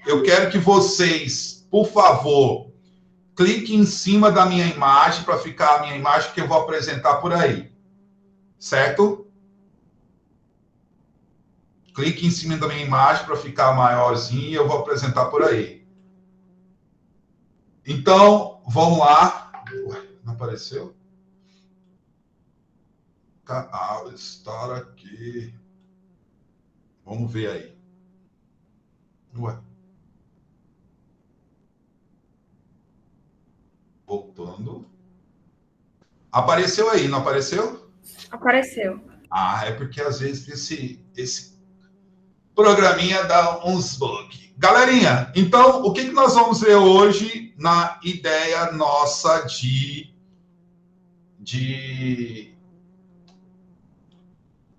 Eu quero que vocês, por favor, cliquem em cima da minha imagem para ficar a minha imagem que eu vou apresentar por aí. Certo? Clique em cima da minha imagem para ficar maiorzinho e eu vou apresentar por aí. Então, vamos lá. Ué, não apareceu? Estar aqui. Vamos ver aí. Ué. Voltando. Apareceu aí, não apareceu? Apareceu. Ah, é porque às vezes esse programinha dá uns bugs. Galerinha, então, o que nós vamos ver hoje na ideia nossa de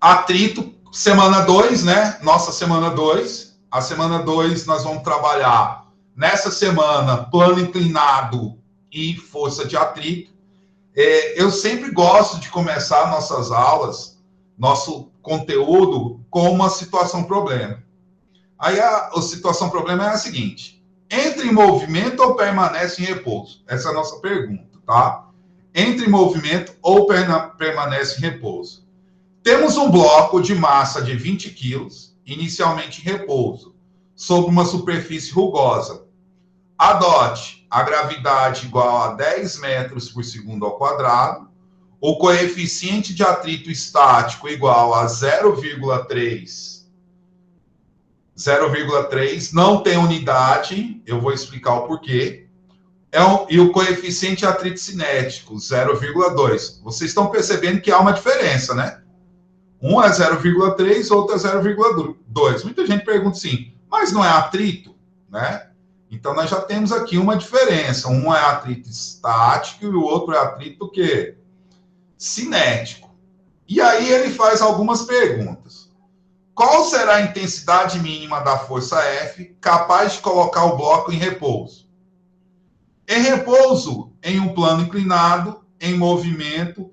atrito, semana 2, né? Nossa semana 2. A semana 2 nós vamos trabalhar nessa semana plano inclinado e força de atrito. Eu sempre gosto de começar nossas aulas, nosso conteúdo, com uma situação-problema. Aí a situação-problema é a seguinte: entra em movimento ou permanece em repouso? Essa é a nossa pergunta, tá? Entra em movimento ou permanece em repouso? Temos um bloco de massa de 20 quilos, inicialmente em repouso, sobre uma superfície rugosa. Adote a gravidade igual a 10 metros por segundo ao quadrado, o coeficiente de atrito estático igual a 0,3. 0,3 não tem unidade, eu vou explicar o porquê. E o coeficiente de atrito cinético, 0,2. Vocês estão percebendo que há uma diferença, né? Um é 0,3, outro é 0,2. Muita gente pergunta assim, mas não é atrito, né? Então, nós já temos aqui uma diferença. Um é atrito estático e o outro é atrito o quê? Cinético. E aí ele faz algumas perguntas. Qual será a intensidade mínima da força F capaz de colocar o bloco em repouso? Em repouso, em um plano inclinado, em movimento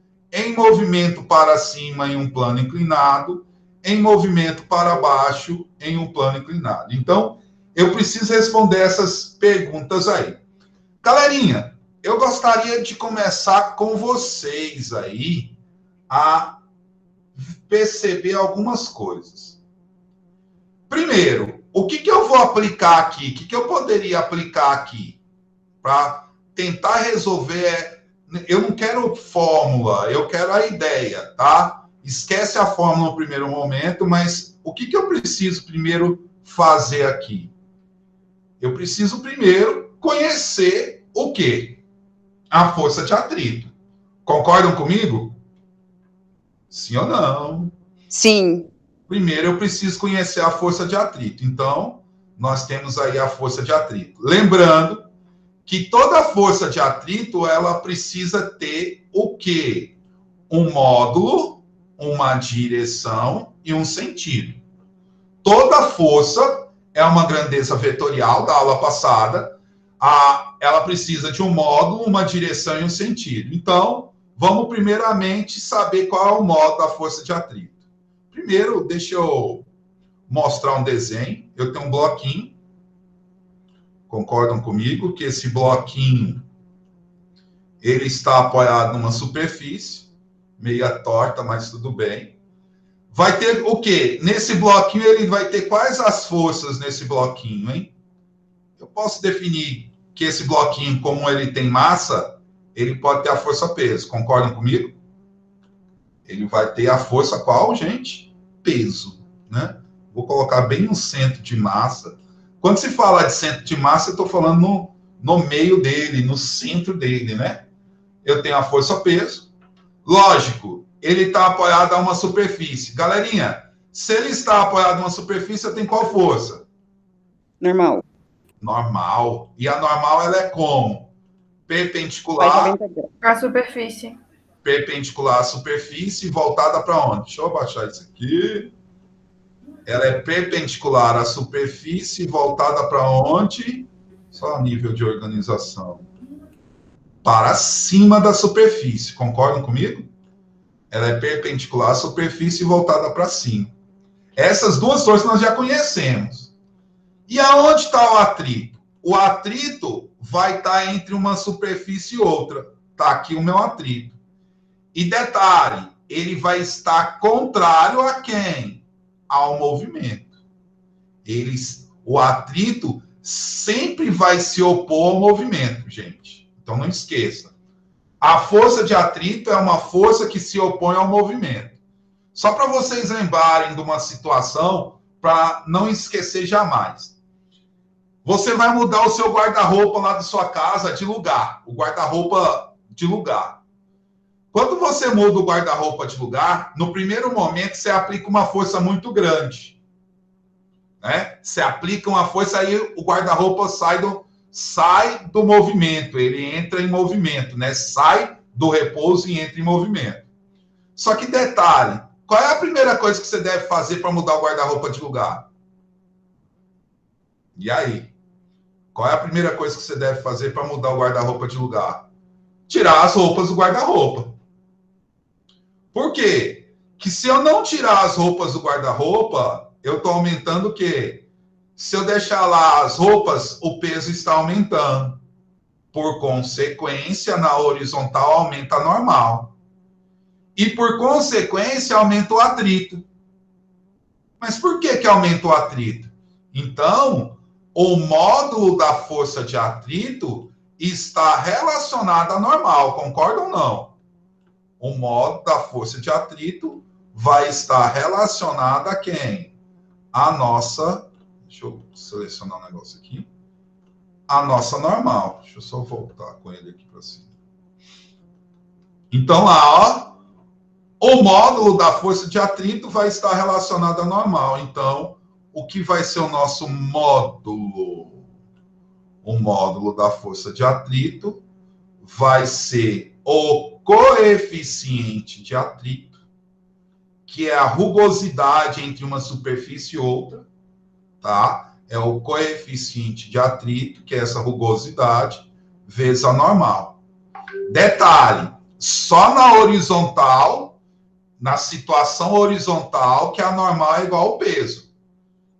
para cima em um plano inclinado, em movimento para baixo em um plano inclinado. Então, eu preciso responder essas perguntas aí. Galerinha, eu gostaria de começar com vocês aí a perceber algumas coisas. Primeiro, o que eu vou aplicar aqui? O que eu poderia aplicar aqui para tentar resolver? Eu não quero fórmula, eu quero a ideia, tá? Esquece a fórmula no primeiro momento, mas o que eu preciso primeiro fazer aqui? Eu preciso primeiro conhecer o quê? A força de atrito. Concordam comigo? Sim ou não? Sim. Primeiro eu preciso conhecer a força de atrito. Então, nós temos aí a força de atrito. Lembrando que toda força de atrito, ela precisa ter o quê? Um módulo, uma direção e um sentido. Toda força é uma grandeza vetorial da aula passada. Ela precisa de um módulo, uma direção e um sentido. Então, vamos primeiramente saber qual é o módulo da força de atrito. Primeiro, deixa eu mostrar um desenho. Eu tenho um bloquinho. Concordam comigo que esse bloquinho ele está apoiado numa superfície, meia torta, mas tudo bem. Vai ter o quê? Nesse bloquinho, ele vai ter quais as forças nesse bloquinho, hein? Eu posso definir que esse bloquinho, como ele tem massa, ele pode ter a força-peso. Concordam comigo? Ele vai ter a força qual, gente? Peso, né? Vou colocar bem no centro de massa. Quando se fala de centro de massa, eu estou falando no meio dele, no centro dele, né? Eu tenho a força-peso. Lógico, ele está apoiado a uma superfície. Galerinha, se ele está apoiado a uma superfície, eu tenho qual força? Normal. Normal. E a normal, ela é como? Perpendicular à superfície. Perpendicular à superfície, voltada para onde? Deixa eu abaixar isso aqui. Ela é perpendicular à superfície, voltada para onde? Só a nível de organização. Para cima da superfície. Concordam comigo? Ela é perpendicular à superfície e voltada para cima. Essas duas forças nós já conhecemos. E aonde está o atrito? O atrito vai estar entre uma superfície e outra. Está aqui o meu atrito. E detalhe, ele vai estar contrário a quem? Ao movimento. O atrito sempre vai se opor ao movimento, gente. Então não esqueça. A força de atrito é uma força que se opõe ao movimento. Só para vocês lembrarem de uma situação, para não esquecer jamais. Você vai mudar o seu guarda-roupa lá da sua casa de lugar. O guarda-roupa de lugar. Quando você muda o guarda-roupa de lugar, no primeiro momento você aplica uma força muito grande. Né? Você aplica uma força, aí o guarda-roupa sai do movimento, ele entra em movimento, né? Sai do repouso e entra em movimento. Só que detalhe, qual é a primeira coisa que você deve fazer para mudar o guarda-roupa de lugar? E aí? Qual é a primeira coisa que você deve fazer para mudar o guarda-roupa de lugar? Tirar as roupas do guarda-roupa. Por quê? Que se eu não tirar as roupas do guarda-roupa, eu estou aumentando o quê? Se eu deixar lá as roupas, o peso está aumentando. Por consequência, na horizontal aumenta a normal. E por consequência, aumenta o atrito. Mas por que aumenta o atrito? Então, o módulo da força de atrito está relacionado à normal, concorda ou não? O módulo da força de atrito vai estar relacionado a quem? A nossa... Deixa eu selecionar um negócio aqui. A nossa normal. Deixa eu só voltar com ele aqui para cima. Então, lá, ó, o módulo da força de atrito vai estar relacionado à normal. Então, o que vai ser o nosso módulo? O módulo da força de atrito vai ser o coeficiente de atrito, que é a rugosidade entre uma superfície e outra, tá? É o coeficiente de atrito, que é essa rugosidade, vezes a normal. Detalhe, só na horizontal, na situação horizontal, que a normal é igual ao peso.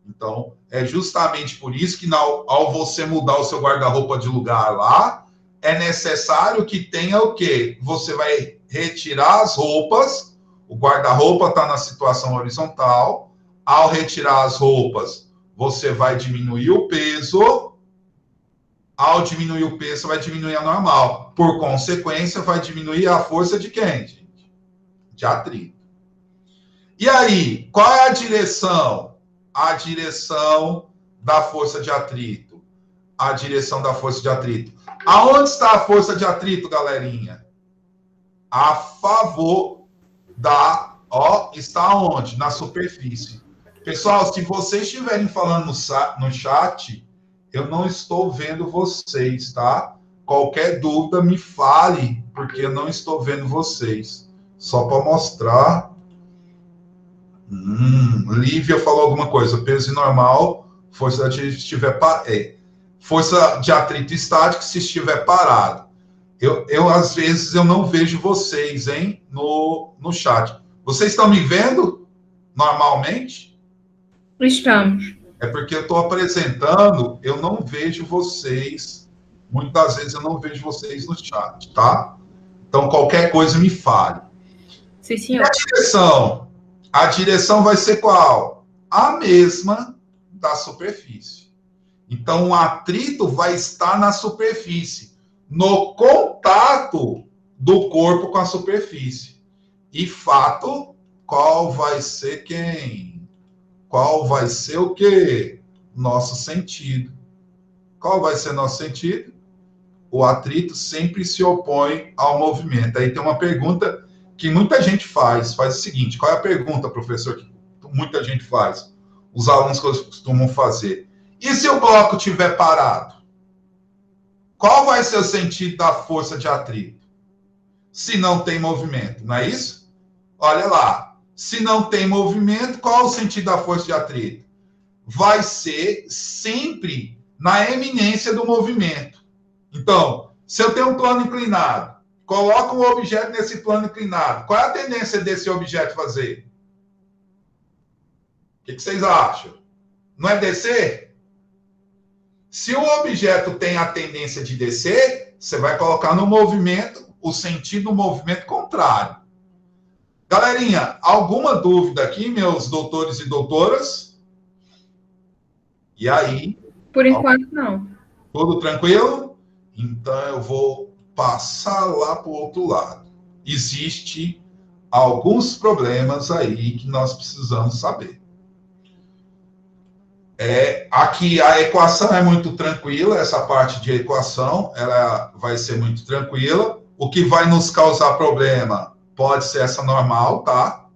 Então, é justamente por isso que ao você mudar o seu guarda-roupa de lugar lá, é necessário que tenha o quê? Você vai retirar as roupas, o guarda-roupa está na situação horizontal, ao retirar as roupas, você vai diminuir o peso, ao diminuir o peso, vai diminuir a normal. Por consequência, vai diminuir a força de quem, gente? De atrito. E aí, qual é a direção? A direção da força de atrito. A direção da força de atrito. Aonde está a força de atrito, galerinha? A favor da... Ó, está onde? Na superfície. Pessoal, se vocês estiverem falando no chat, eu não estou vendo vocês, tá? Qualquer dúvida, me fale, porque eu não estou vendo vocês. Só para mostrar. Lívia falou alguma coisa. Peso normal, força de atrito estiver força de atrito estático se estiver parado. Eu às vezes eu não vejo vocês, hein, no chat. Vocês estão me vendo normalmente? Estamos. É porque eu estou apresentando, eu não vejo vocês. Muitas vezes eu não vejo vocês no chat, tá? Então qualquer coisa me fale. Sim, senhor. E a direção? A direção vai ser qual? A mesma da superfície. Então, o atrito vai estar na superfície, no contato do corpo com a superfície. E fato, qual vai ser quem? Qual vai ser o quê? Nosso sentido. Qual vai ser nosso sentido? O atrito sempre se opõe ao movimento. Aí tem uma pergunta que muita gente faz. Faz o seguinte, qual é a pergunta, professor, que muita gente faz? Os alunos costumam fazer. E se o bloco estiver parado? Qual vai ser o sentido da força de atrito? Se não tem movimento, não é isso? Olha lá. Se não tem movimento, qual é o sentido da força de atrito? Vai ser sempre na eminência do movimento. Então, se eu tenho um plano inclinado, coloco um objeto nesse plano inclinado, qual é a tendência desse objeto fazer? O que vocês acham? Não é descer? Se o objeto tem a tendência de descer, você vai colocar no movimento, o sentido do movimento contrário. Galerinha, alguma dúvida aqui, meus doutores e doutoras? E aí? Por enquanto, não. Tudo tranquilo? Então, eu vou passar lá para o outro lado. Existe alguns problemas aí que nós precisamos saber. Aqui a equação é muito tranquila, essa parte de equação, ela vai ser muito tranquila. O que vai nos causar problema pode ser essa normal, tá?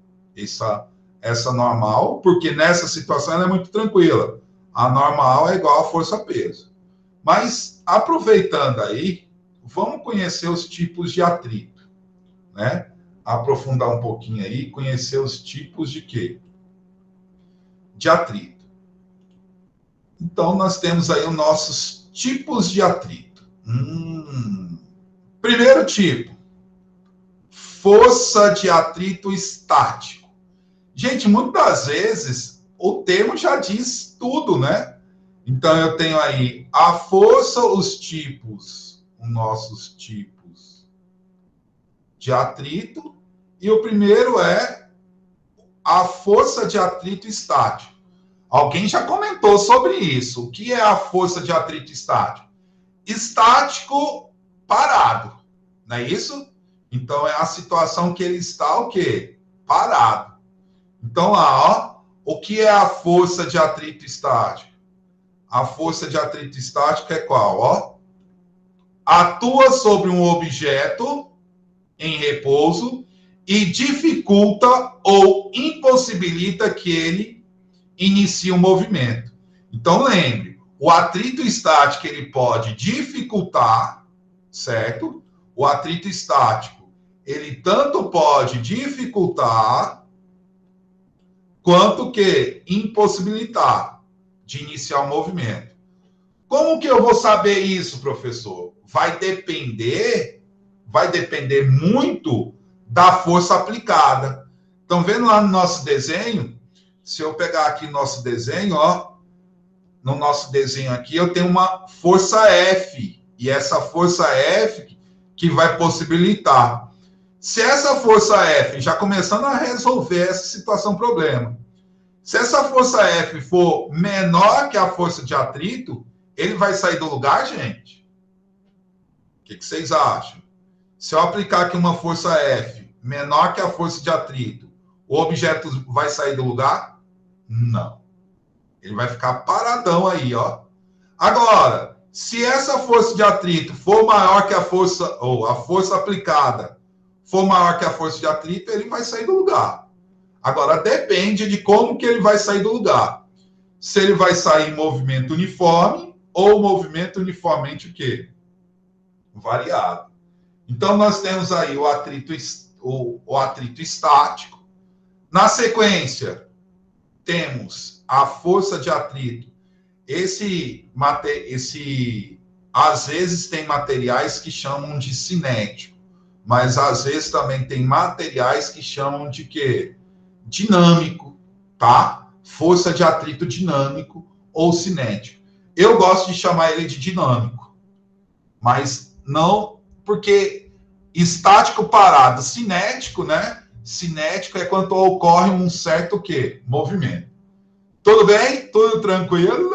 Essa normal, porque nessa situação ela é muito tranquila. A normal é igual a força-peso. Mas, aproveitando aí, vamos conhecer os tipos de atrito, né? Aprofundar um pouquinho aí, conhecer os tipos de quê? De atrito. Então, nós temos aí os nossos tipos de atrito. Primeiro tipo, força de atrito estático. Gente, muitas vezes, o termo já diz tudo, né? Então, eu tenho aí a força, os nossos tipos de atrito, e o primeiro é a força de atrito estático. Alguém já comentou sobre isso. O que é a força de atrito estático? Estático parado, não é isso? Então, é a situação que ele está o quê? Parado. Então, lá, ó, o que é a força de atrito estático? A força de atrito estático é qual? Ó? Atua sobre um objeto em repouso e dificulta ou impossibilita que ele inicie um movimento. Então, lembre, o atrito estático ele pode dificultar, certo? O atrito estático, ele tanto pode dificultar quanto que impossibilitar de iniciar o movimento. Como que eu vou saber isso, professor? Vai depender muito da força aplicada. Estão vendo lá no nosso desenho? Se eu pegar aqui nosso desenho, ó, no nosso desenho aqui, eu tenho uma força F, e essa força F que vai possibilitar. Se essa força F, já começando a resolver essa situação, problema, se essa força F for menor que a força de atrito, ele vai sair do lugar, gente? O que vocês acham? Se eu aplicar aqui uma força F menor que a força de atrito, o objeto vai sair do lugar? Não. Ele vai ficar paradão aí, ó. Agora, se essa força de atrito for maior que a força, ou a força aplicada for maior que a força de atrito, ele vai sair do lugar. Agora, depende de como que ele vai sair do lugar. Se ele vai sair em movimento uniforme ou movimento uniformemente o quê? Variado. Então, nós temos aí o atrito estático. Na sequência, temos a força de atrito. Às vezes tem materiais que chamam de cinético, mas às vezes também tem materiais que chamam de quê? Dinâmico, tá? Força de atrito dinâmico ou cinético. Eu gosto de chamar ele de dinâmico, mas não porque estático parado, cinético, né? Cinético é quando ocorre um certo quê? Movimento. Tudo bem? Tudo tranquilo?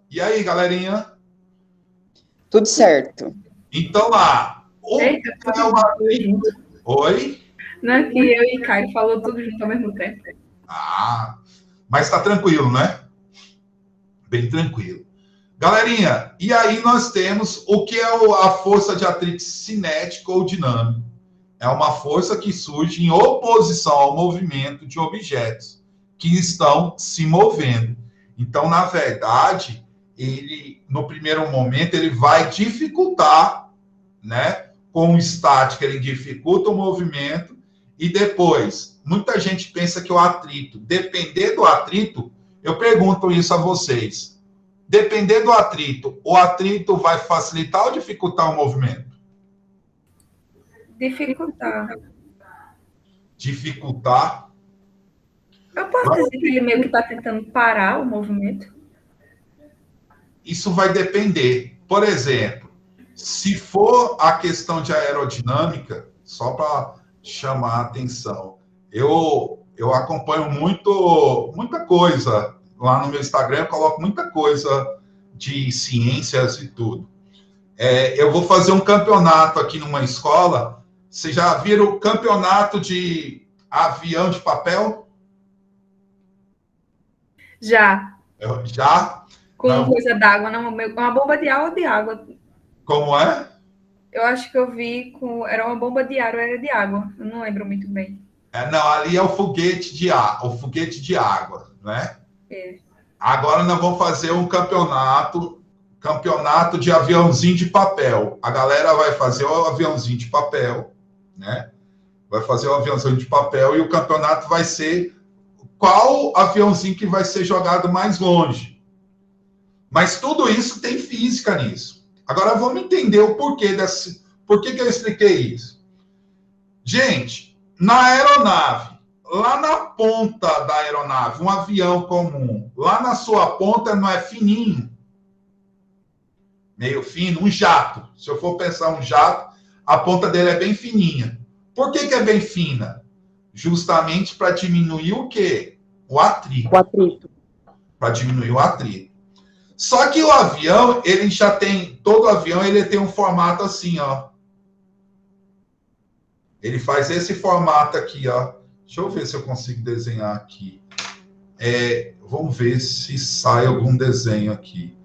E aí, galerinha? Tudo certo. Então lá. Eita, tudo junto. Oi? Não é que eu e Caio falou tudo junto ao mesmo tempo. Ah, mas tá tranquilo, né? Bem tranquilo. Galerinha, e aí nós temos o que é a força de atrito cinético ou dinâmico. É uma força que surge em oposição ao movimento de objetos que estão se movendo. Então, na verdade, ele, no primeiro momento, ele vai dificultar, né? Com o estático, ele dificulta o movimento e depois, muita gente pensa que o atrito, depender do atrito, eu pergunto isso a vocês, depender do atrito, o atrito vai facilitar ou dificultar o movimento? Dificultar. Dificultar. Eu posso dizer que ele meio que está tentando parar o movimento? isso vai depender. Por exemplo, se for a questão de aerodinâmica, só para chamar a atenção, eu acompanho muita coisa lá no meu Instagram, eu coloco muita coisa de ciências e tudo. Eu vou fazer um campeonato aqui numa escola. Vocês já viram o campeonato de avião de papel? Já. Já? Com Não. coisa d'água, não, uma bomba de água ou de água. Como é? Eu acho que eu vi era uma bomba de ar ou era de água. Eu não lembro muito bem. Não, ali é o foguete de água, né? É. Agora nós vamos fazer um campeonato de aviãozinho de papel. A galera vai fazer o aviãozinho de papel, né? Vai fazer o aviãozinho de papel e o campeonato vai ser qual aviãozinho que vai ser jogado mais longe. Mas tudo isso tem física nisso. Agora vamos entender o porquê por que eu expliquei isso. Gente, na aeronave, lá na ponta da aeronave, um avião comum, lá na sua ponta não é fininho? Meio fino, um jato. Se eu for pensar um jato, a ponta dele é bem fininha. Por que é bem fina? Justamente para diminuir o quê? O atrito. O atrito. Para diminuir o atrito. Só que o avião, ele já tem... Todo avião, ele tem um formato assim, ó. Ele faz esse formato aqui, ó. Deixa eu ver se eu consigo desenhar aqui. Vamos ver se sai algum desenho aqui.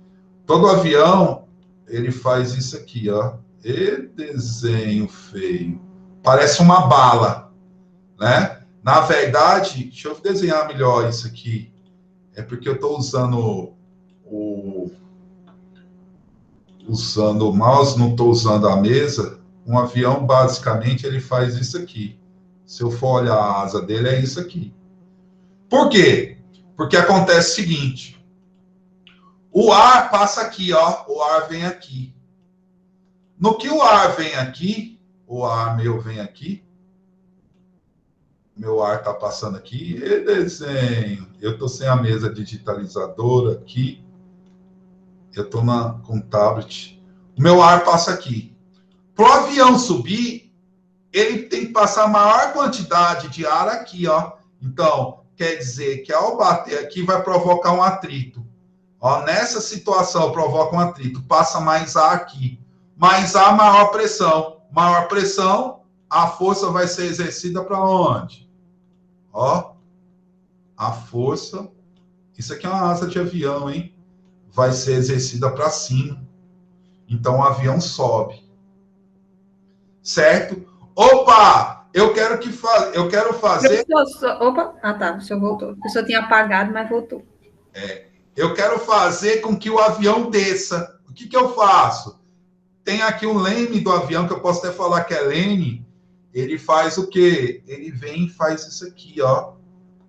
Todo avião, ele faz isso aqui, ó. E desenho feio. Parece uma bala, né? Na verdade, deixa eu desenhar melhor isso aqui. É porque eu estou usando o mouse, não estou usando a mesa. Um avião, basicamente, ele faz isso aqui. Se eu for olhar a asa dele, é isso aqui. Por quê? Porque acontece o seguinte. O ar passa aqui, ó. O ar vem aqui. No que o ar vem aqui, o ar meu vem aqui. Meu ar está passando aqui. E desenho. Eu estou sem a mesa digitalizadora aqui. Eu estou com tablet. O meu ar passa aqui. Para o avião subir, ele tem que passar a maior quantidade de ar aqui, ó. Então, quer dizer que ao bater aqui vai provocar um atrito. Ó, nessa situação provoca um atrito, passa mais ar aqui. Mais ar, maior pressão. Maior pressão, a força vai ser exercida para onde? Ó, a força... Isso aqui é uma asa de avião, hein? Vai ser exercida para cima. Então, o avião sobe. Certo? Opa! Eu quero fazer... Opa! Ah, tá. O senhor voltou. A pessoa tinha apagado, mas voltou. Eu quero fazer com que o avião desça. O que eu faço? Tem aqui um leme do avião, que eu posso até falar que é leme. Ele faz o quê? Ele vem e faz isso aqui, ó.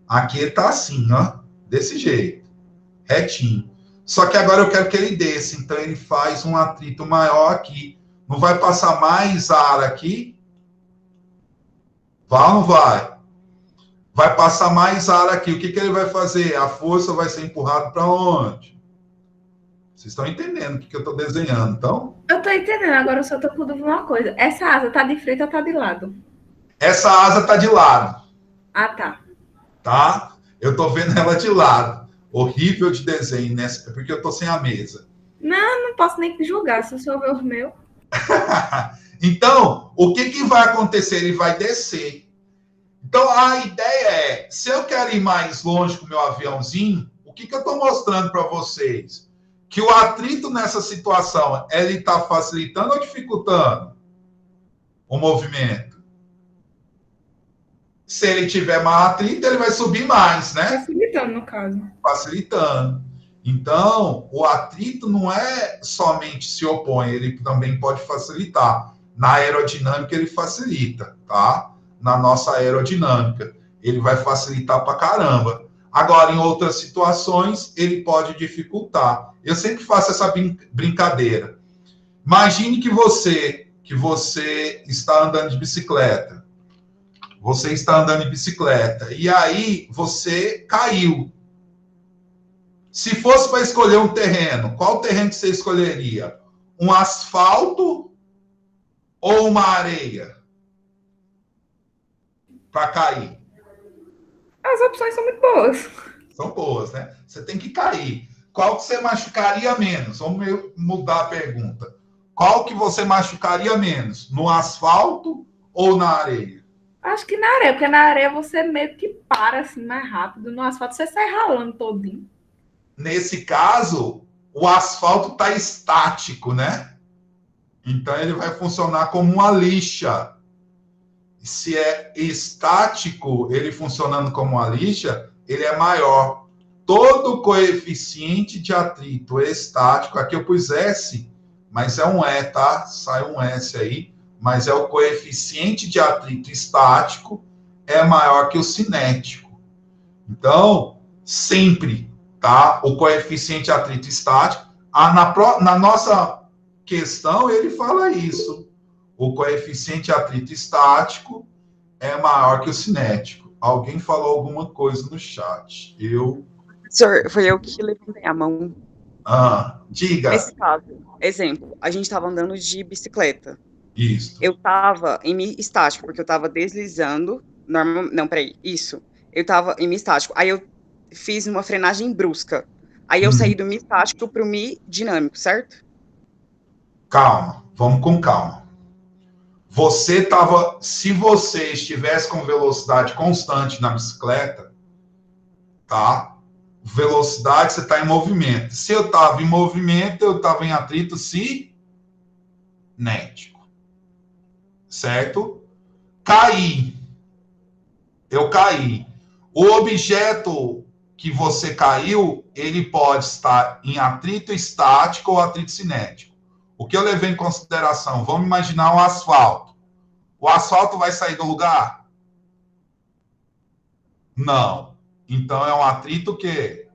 Aqui ele tá assim, ó. Desse jeito. Retinho. Só que agora eu quero que ele desça. Então, ele faz um atrito maior aqui. Não vai passar mais ar aqui? Vai ou não vai? Vai passar mais ar aqui. O que ele vai fazer? A força vai ser empurrada para onde? Vocês estão entendendo o que eu estou desenhando, então? Eu estou entendendo. Agora eu só estou com dúvida uma coisa. Essa asa está de frente ou está de lado? Essa asa está de lado. Ah, tá. Tá? Eu estou vendo ela de lado. Horrível de desenho, né? Porque eu estou sem a mesa. Não posso nem julgar. Se o senhor ver o meu... Então, o que vai acontecer? Ele vai descer. Então, a ideia é, se eu quero ir mais longe com o meu aviãozinho, o que eu estou mostrando para vocês? Que o atrito nessa situação, ele está facilitando ou dificultando o movimento? Se ele tiver mais atrito, ele vai subir mais, né? Facilitando, no caso. Facilitando. Então, o atrito não é somente se opõe, ele também pode facilitar. Na aerodinâmica, ele facilita, tá? Na nossa aerodinâmica. Ele vai facilitar pra caramba. Agora, em outras situações, ele pode dificultar. Eu sempre faço essa brincadeira. Imagine que você está andando de bicicleta. Você está andando de bicicleta. E aí, você caiu. Se fosse para escolher um terreno, qual terreno que você escolheria? Um asfalto ou uma areia para cair? As opções são muito boas. São boas, né? Você tem que cair. Qual que você machucaria menos? Vamos mudar a pergunta. Qual que você machucaria menos? No asfalto ou na areia? Acho que na areia, porque na areia você meio que para assim mais rápido. No asfalto você sai ralando todinho. Nesse caso, o asfalto está estático, né? Então ele vai funcionar como uma lixa. Se é estático, ele funcionando como uma lixa, ele é maior. Todo coeficiente de atrito estático, aqui eu pus S, mas é um E, tá? Sai um S aí, mas é o coeficiente de atrito estático é maior que o cinético. Então, sempre, tá? O coeficiente de atrito estático, na nossa questão, ele fala isso. O coeficiente de atrito estático é maior que o cinético. Alguém falou alguma coisa no chat. Professor, foi eu que levantei a mão. Diga. Nesse caso, exemplo, a gente estava andando de bicicleta. Isso. Eu estava em mi estático, porque eu estava deslizando. Não, peraí, isso. Eu estava em mi estático. Aí eu fiz uma frenagem brusca. Aí eu saí do mi estático para o mi dinâmico, certo? Calma, vamos com calma. Se você estivesse com velocidade constante na bicicleta, tá? Velocidade, você está em movimento. Se eu estava em movimento, eu estava em atrito cinético. Certo? Eu caí. O objeto que você caiu, ele pode estar em atrito estático ou atrito cinético. O que eu levei em consideração? Vamos imaginar um asfalto. O asfalto vai sair do lugar? Não. Então é um atrito que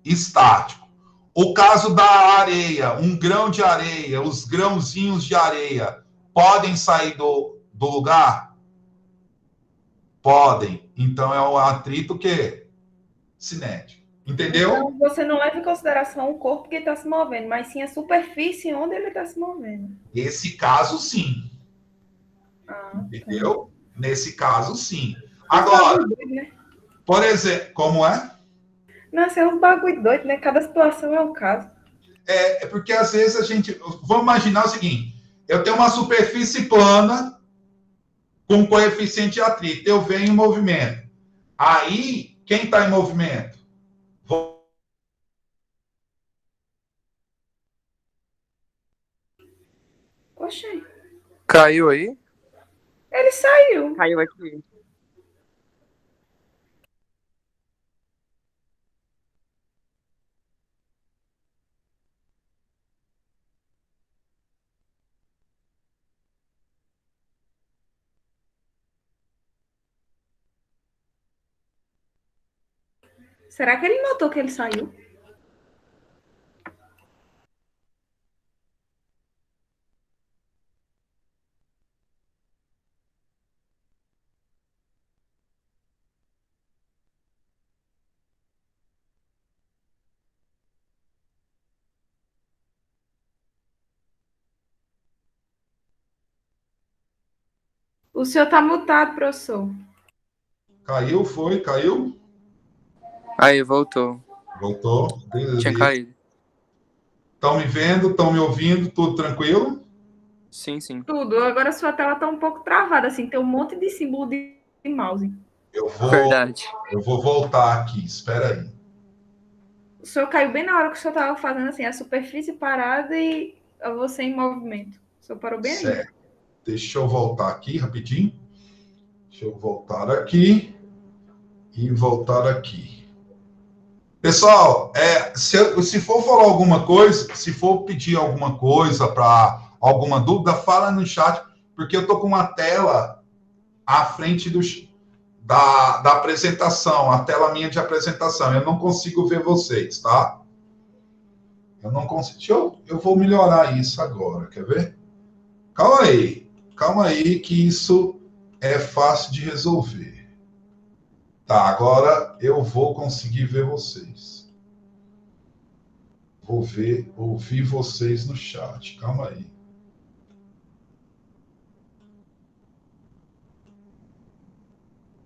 estático. O caso da areia, um grão de areia, os grãozinhos de areia podem sair do lugar? Podem. Então é um atrito que cinético. Entendeu? Então, você não leva em consideração o corpo que está se movendo, mas sim a superfície onde ele está se movendo. Esse caso, sim. Entendeu? Tá. Nesse caso, sim. Agora, né? Por exemplo, como é? Nossa, é um bagulho doido, né? Cada situação é um caso. É porque às vezes a gente... Vamos imaginar o seguinte. Eu tenho uma superfície plana com coeficiente de atrito. Eu venho em movimento. Aí, quem está em movimento? Oxê. Caiu aí? Ele saiu. Caiu aqui. Será que ele notou que ele saiu? O senhor está mutado, professor. Caiu, foi? Caiu? Aí, voltou. Voltou. Beleza. Tinha caído. Estão me vendo? Estão me ouvindo? Tudo tranquilo? Sim, sim. Tudo. Agora a sua tela está um pouco travada, assim. Tem um monte de símbolo de mouse. Verdade. Eu vou voltar aqui. Espera aí. O senhor caiu bem na hora que o senhor estava fazendo assim, a superfície parada e você em movimento. O senhor parou bem certo. aí. Deixa eu voltar aqui rapidinho. Deixa eu voltar aqui e voltar aqui. Pessoal, se for falar alguma coisa, se for pedir alguma coisa para alguma dúvida, fala no chat, porque eu tô com uma tela à frente da apresentação, a tela minha de apresentação. Eu não consigo ver vocês, tá? Eu não consigo. Eu vou melhorar isso agora, quer ver? Calma aí, que isso é fácil de resolver. Tá, agora eu vou conseguir ver vocês. ouvir vocês no chat. Calma aí.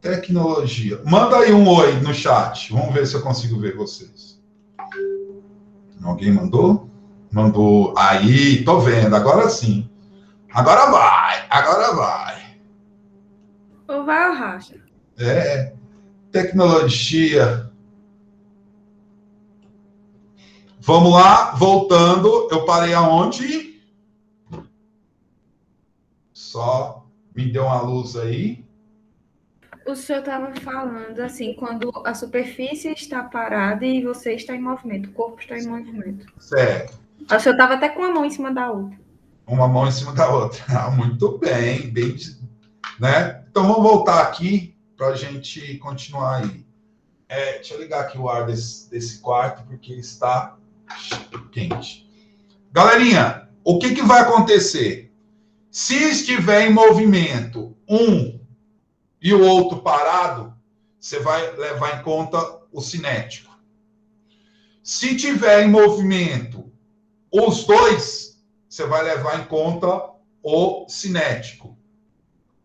Tecnologia. Manda aí um oi no chat. Vamos ver se eu consigo ver vocês. Alguém mandou? Mandou. Aí, tô vendo. Agora sim. Agora vai. Agora vai. Ou vai ou racha? Tecnologia. Vamos lá, voltando. Eu parei aonde? Só me deu uma luz aí. O senhor estava falando assim, quando a superfície está parada e você está em movimento, o corpo está em movimento. Certo. O senhor estava até com a mão em cima da outra. Uma mão em cima da outra. Muito bem, né? Então vamos voltar aqui para a gente continuar aí. Deixa eu ligar aqui o ar desse quarto, porque está quente. Galerinha, o que vai acontecer? Se estiver em movimento um e o outro parado, você vai levar em conta o cinético. Se tiver em movimento os dois, você vai levar em conta o cinético.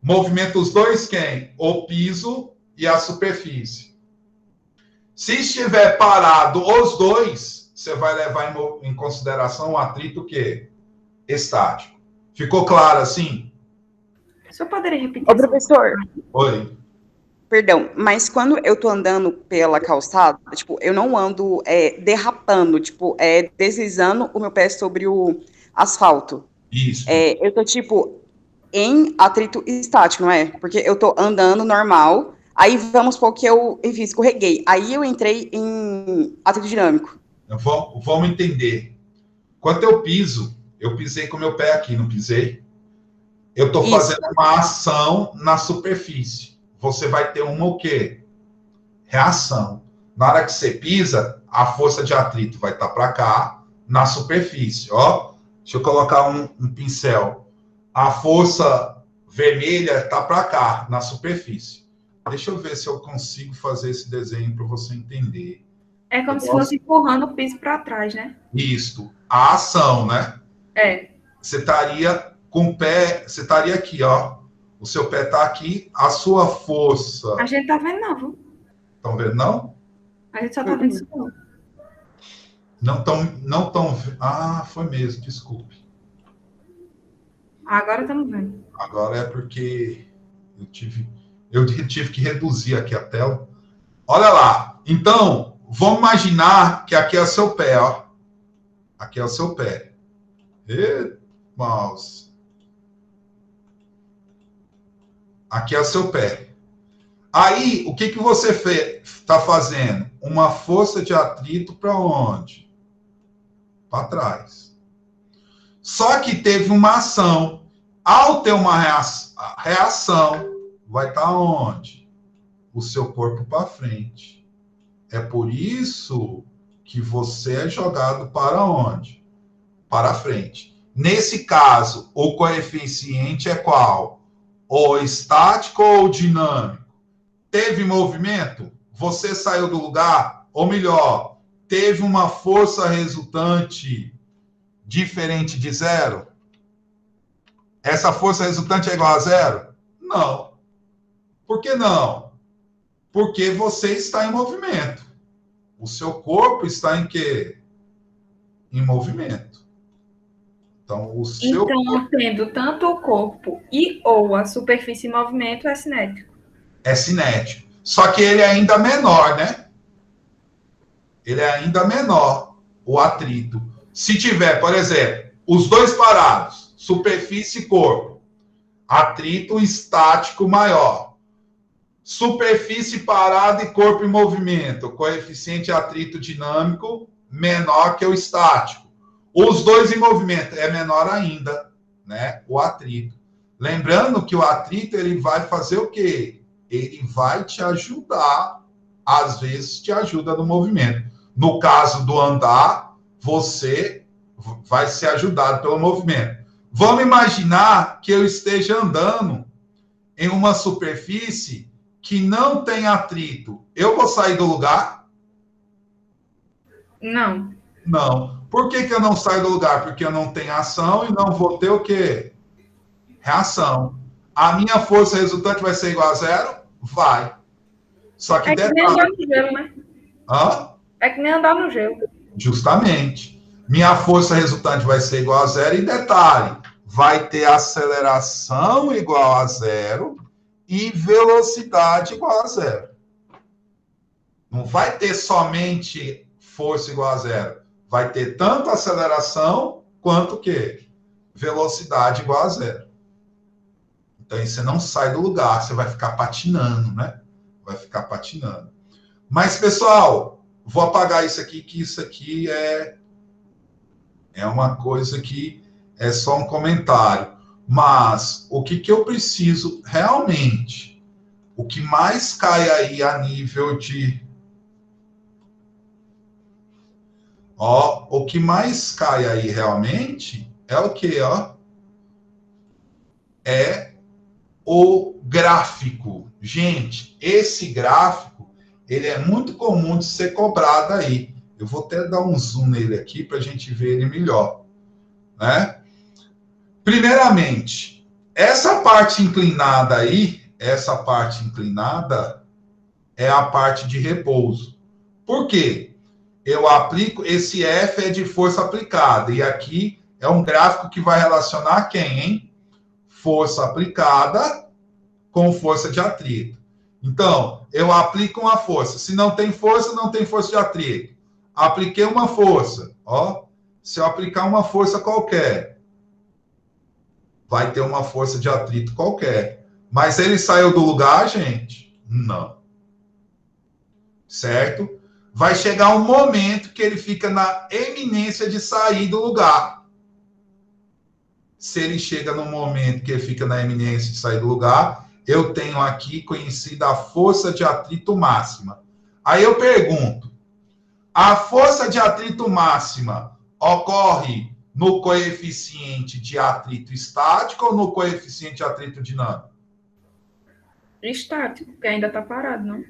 Movimento os dois quem? O piso e a superfície. Se estiver parado os dois, você vai levar em consideração o atrito que? Estático. Ficou claro assim? Só poderia repetir? Ô, professor. Oi. Perdão, mas quando eu tô andando pela calçada, tipo, eu não ando derrapando, tipo, deslizando o meu pé sobre o asfalto. Isso. Eu tô, tipo, em atrito estático, não é? Porque eu tô andando normal, aí vamos supor que eu, enfim, escorreguei. Aí eu entrei em atrito dinâmico. Vamos entender. Quando eu piso, eu pisei com o meu pé aqui, não pisei? Eu estou fazendo uma ação na superfície. Você vai ter uma o quê? Reação. Na hora que você pisa, a força de atrito vai estar para cá, na superfície. Ó, deixa eu colocar um pincel. A força vermelha está para cá, na superfície. Deixa eu ver se eu consigo fazer esse desenho para você entender. É como se fosse empurrando o piso para trás, né? Isto. A ação, né? Você estaria com o pé, você estaria aqui, ó. O seu pé está aqui, a sua força... A gente tá vendo não, viu? Estão vendo, não? A gente só tá vendo isso não. Não tão... Ah, foi mesmo, desculpe. Agora estamos vendo. Agora é porque eu tive que reduzir aqui a tela. Olha lá. Então, vamos imaginar que aqui é o seu pé, ó. Aqui é o seu pé. Mouse. Aqui é o seu pé. Aí, o que você está fazendo? Uma força de atrito para onde? Para trás. Só que teve uma ação. Ao ter uma reação, vai estar onde? O seu corpo para frente. É por isso que você é jogado para onde? Para frente. Nesse caso, o coeficiente é qual? O estático ou dinâmico? Teve movimento? Você saiu do lugar? Ou melhor, teve uma força resultante diferente de zero? Essa força resultante é igual a zero? Não. Por que não? Porque você está em movimento. O seu corpo está em quê? Em movimento. Então, tendo tanto o corpo e ou a superfície em movimento, é cinético. É cinético. Só que ele é ainda menor, né? Ele é ainda menor, o atrito. Se tiver, por exemplo, os dois parados, superfície e corpo, atrito estático maior. Superfície parada e corpo em movimento, coeficiente atrito dinâmico menor que o estático. Os dois em movimento é menor ainda, né? O atrito. Lembrando que o atrito ele vai fazer o quê? Ele vai te ajudar, às vezes te ajuda no movimento. No caso do andar, você vai ser ajudado pelo movimento. Vamos imaginar que eu esteja andando em uma superfície que não tem atrito. Eu vou sair do lugar? Não. Não. Por que eu não saio do lugar? Porque eu não tenho ação e não vou ter o quê? Reação. A minha força resultante vai ser igual a zero? Vai. Só que É que nem andar no gelo, né? Hã? É que nem andar no gelo. Justamente. Minha força resultante vai ser igual a zero. E detalhe, vai ter aceleração igual a zero e velocidade igual a zero. Não vai ter somente força igual a zero. Vai ter tanto aceleração quanto o quê? Velocidade igual a zero. Então, aí você não sai do lugar, você vai ficar patinando, né? Vai ficar patinando. Mas, pessoal, vou apagar isso aqui, que isso aqui é uma coisa que é só um comentário. Mas o que eu preciso realmente, o que mais cai aí a nível de... o que mais cai aí realmente é o quê? É o gráfico. Gente, esse gráfico, ele é muito comum de ser cobrado aí. Eu vou até dar um zoom nele aqui para a gente ver ele melhor, né? Primeiramente, essa parte inclinada aí, essa parte inclinada é a parte de repouso. Por quê? Eu aplico, esse F é de força aplicada, e aqui é um gráfico que vai relacionar quem, hein? Força aplicada com força de atrito. Então, eu aplico uma força. Se não tem força, não tem força de atrito. Apliquei uma força. Se eu aplicar uma força qualquer, vai ter uma força de atrito qualquer. Mas ele saiu do lugar, gente? Não. Certo? Vai chegar um momento que ele fica na eminência de sair do lugar. Se ele chega no momento que ele fica na eminência de sair do lugar, eu tenho aqui conhecida a força de atrito máxima. Aí eu pergunto, a força de atrito máxima ocorre no coeficiente de atrito estático ou no coeficiente de atrito dinâmico? Estático, porque ainda está parado, não?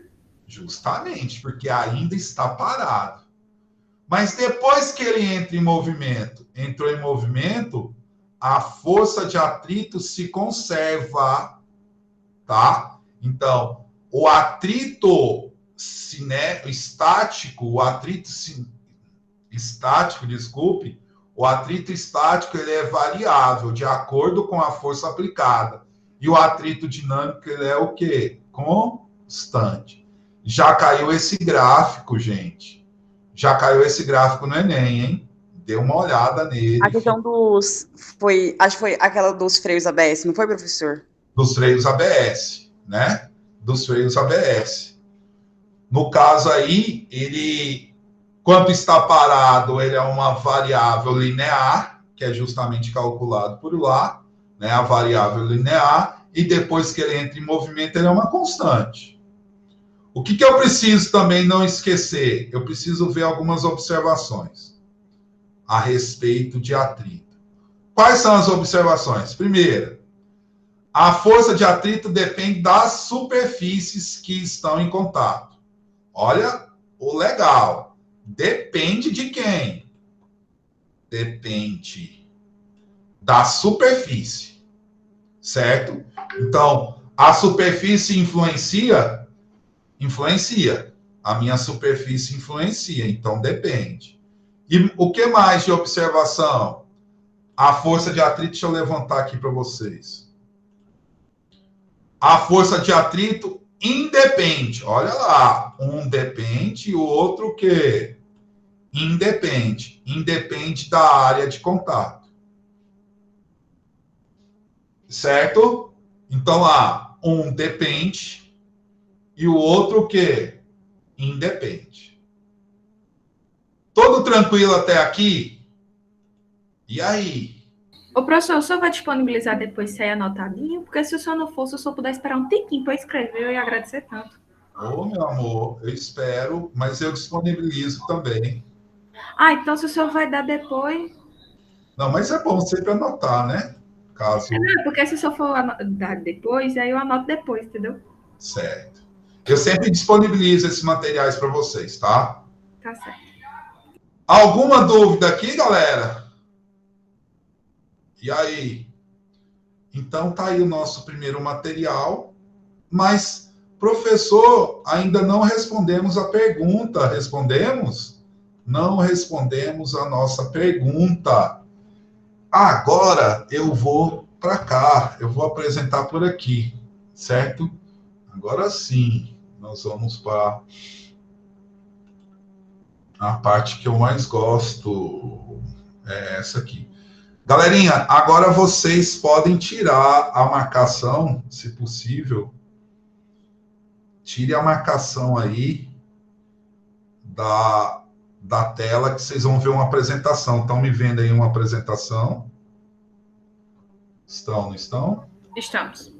Justamente, porque ainda está parado. Mas depois que ele entra em movimento, entrou em movimento, a força de atrito se conserva, tá? Então, o atrito estático, o atrito estático, desculpe, o atrito estático ele é variável de acordo com a força aplicada. E o atrito dinâmico ele é o quê? Constante. Já caiu esse gráfico, gente. Já caiu esse gráfico no Enem, hein? Dê uma olhada nele. A questão acho que foi aquela dos freios ABS, não foi, professor? Dos freios ABS, né? Dos freios ABS. No caso aí, ele, quando está parado, ele é uma variável linear, que é justamente calculado por lá, né? A variável linear, e depois que ele entra em movimento, ele é uma constante. O que eu preciso também não esquecer? Eu preciso ver algumas observações a respeito de atrito. Quais são as observações? Primeira, a força de atrito depende das superfícies que estão em contato. Olha o legal. Depende de quem? Depende da superfície. Certo? Então, a superfície influencia? Influencia. A minha superfície influencia, então depende. E o que mais de observação? A força de atrito, deixa eu levantar aqui para vocês. A força de atrito independe. Olha lá, um depende e o outro o quê? Independe. Independe da área de contato. Certo? Então, lá, um depende e o outro o quê? Independe. Todo tranquilo até aqui? E aí? Ô, professor, o senhor vai disponibilizar depois sair anotadinho? Porque se o senhor não fosse, o senhor puder esperar um tempinho para escrever, eu ia agradecer tanto. Ô, meu amor, eu espero, mas eu disponibilizo também. Então se o senhor vai dar depois... Não, mas é bom sempre anotar, né? Caso... Não, porque se o senhor for dar depois, aí eu anoto depois, entendeu? Certo. Eu sempre disponibilizo esses materiais para vocês, tá? Tá certo. Alguma dúvida aqui, galera? E aí? Então, tá aí o nosso primeiro material. Mas, professor, ainda não respondemos a pergunta. Respondemos? Não respondemos a nossa pergunta. Agora, eu vou para cá. Eu vou apresentar por aqui, certo? Agora sim, nós vamos para a parte que eu mais gosto. É essa aqui. Galerinha, agora vocês podem tirar a marcação, se possível. Tire a marcação aí da tela, que vocês vão ver uma apresentação. Estão me vendo aí uma apresentação? Estão, não estão? Estamos.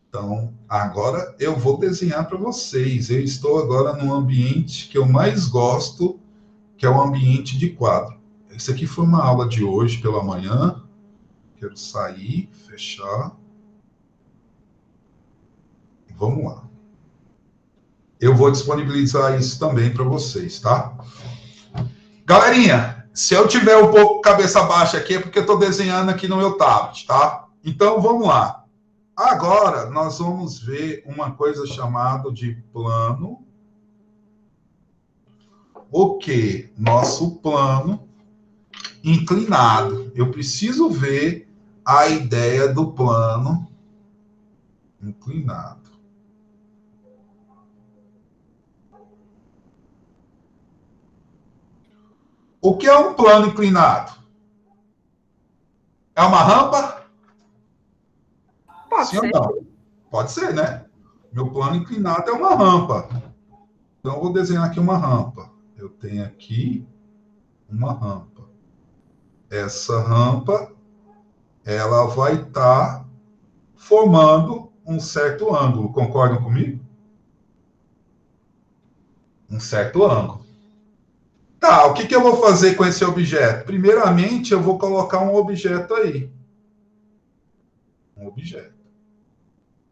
Então, agora eu vou desenhar para vocês. Eu estou agora no ambiente que eu mais gosto, que é o ambiente de quadro. Esse aqui foi uma aula de hoje pela manhã. Quero sair, fechar. Vamos lá. Eu vou disponibilizar isso também para vocês, tá? Galerinha, se eu tiver um pouco cabeça baixa aqui, é porque eu estou desenhando aqui no meu tablet, tá? Então, vamos lá. Agora, nós vamos ver uma coisa chamada de plano. O quê? Nosso plano inclinado. Eu preciso ver a ideia do plano inclinado. O que é um plano inclinado? É uma rampa? Pode Sim ser. ou não? Pode ser, né? Meu plano inclinado é uma rampa. Então, eu vou desenhar aqui uma rampa. Eu tenho aqui uma rampa. Essa rampa, ela vai estar formando um certo ângulo. Concordam comigo? Um certo ângulo. Tá, o que eu vou fazer com esse objeto? Primeiramente, eu vou colocar um objeto aí. Um objeto.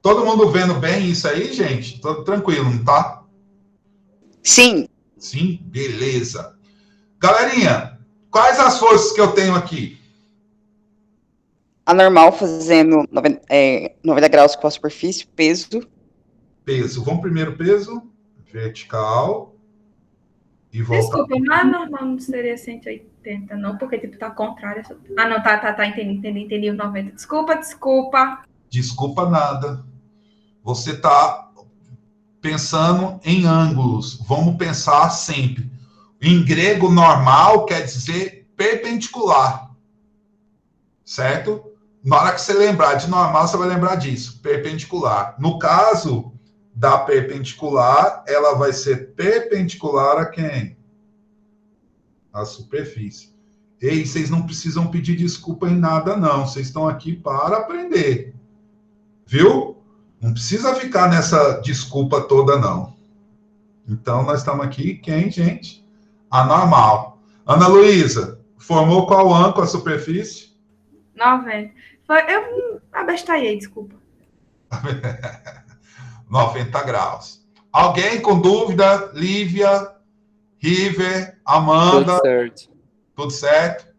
Todo mundo vendo bem isso aí, gente? Tudo tranquilo, não tá? Sim. Sim? Beleza. Galerinha, quais as forças que eu tenho aqui? A normal fazendo 90 graus com a superfície, peso. Peso. Vamos primeiro peso. Vertical. E voltar. Desculpa, mas normal não seria 180, não, porque tipo, tá contrário. Ah, não, tá, entendi o 90. Desculpa. Desculpa nada. Você está pensando em ângulos. Vamos pensar sempre. Em grego, normal quer dizer perpendicular. Certo? Na hora que você lembrar de normal, você vai lembrar disso. Perpendicular. No caso da perpendicular, ela vai ser perpendicular a quem? A superfície. Ei, vocês não precisam pedir desculpa em nada, não. Vocês estão aqui para aprender. Viu? Não precisa ficar nessa desculpa toda, não. Então, nós estamos aqui, quem, gente? A normal. Ana Luísa, formou qual ângulo a superfície? 90. Eu abestalhei, desculpa. 90 graus. Alguém com dúvida? Lívia, River, Amanda? Tudo certo. Tudo certo?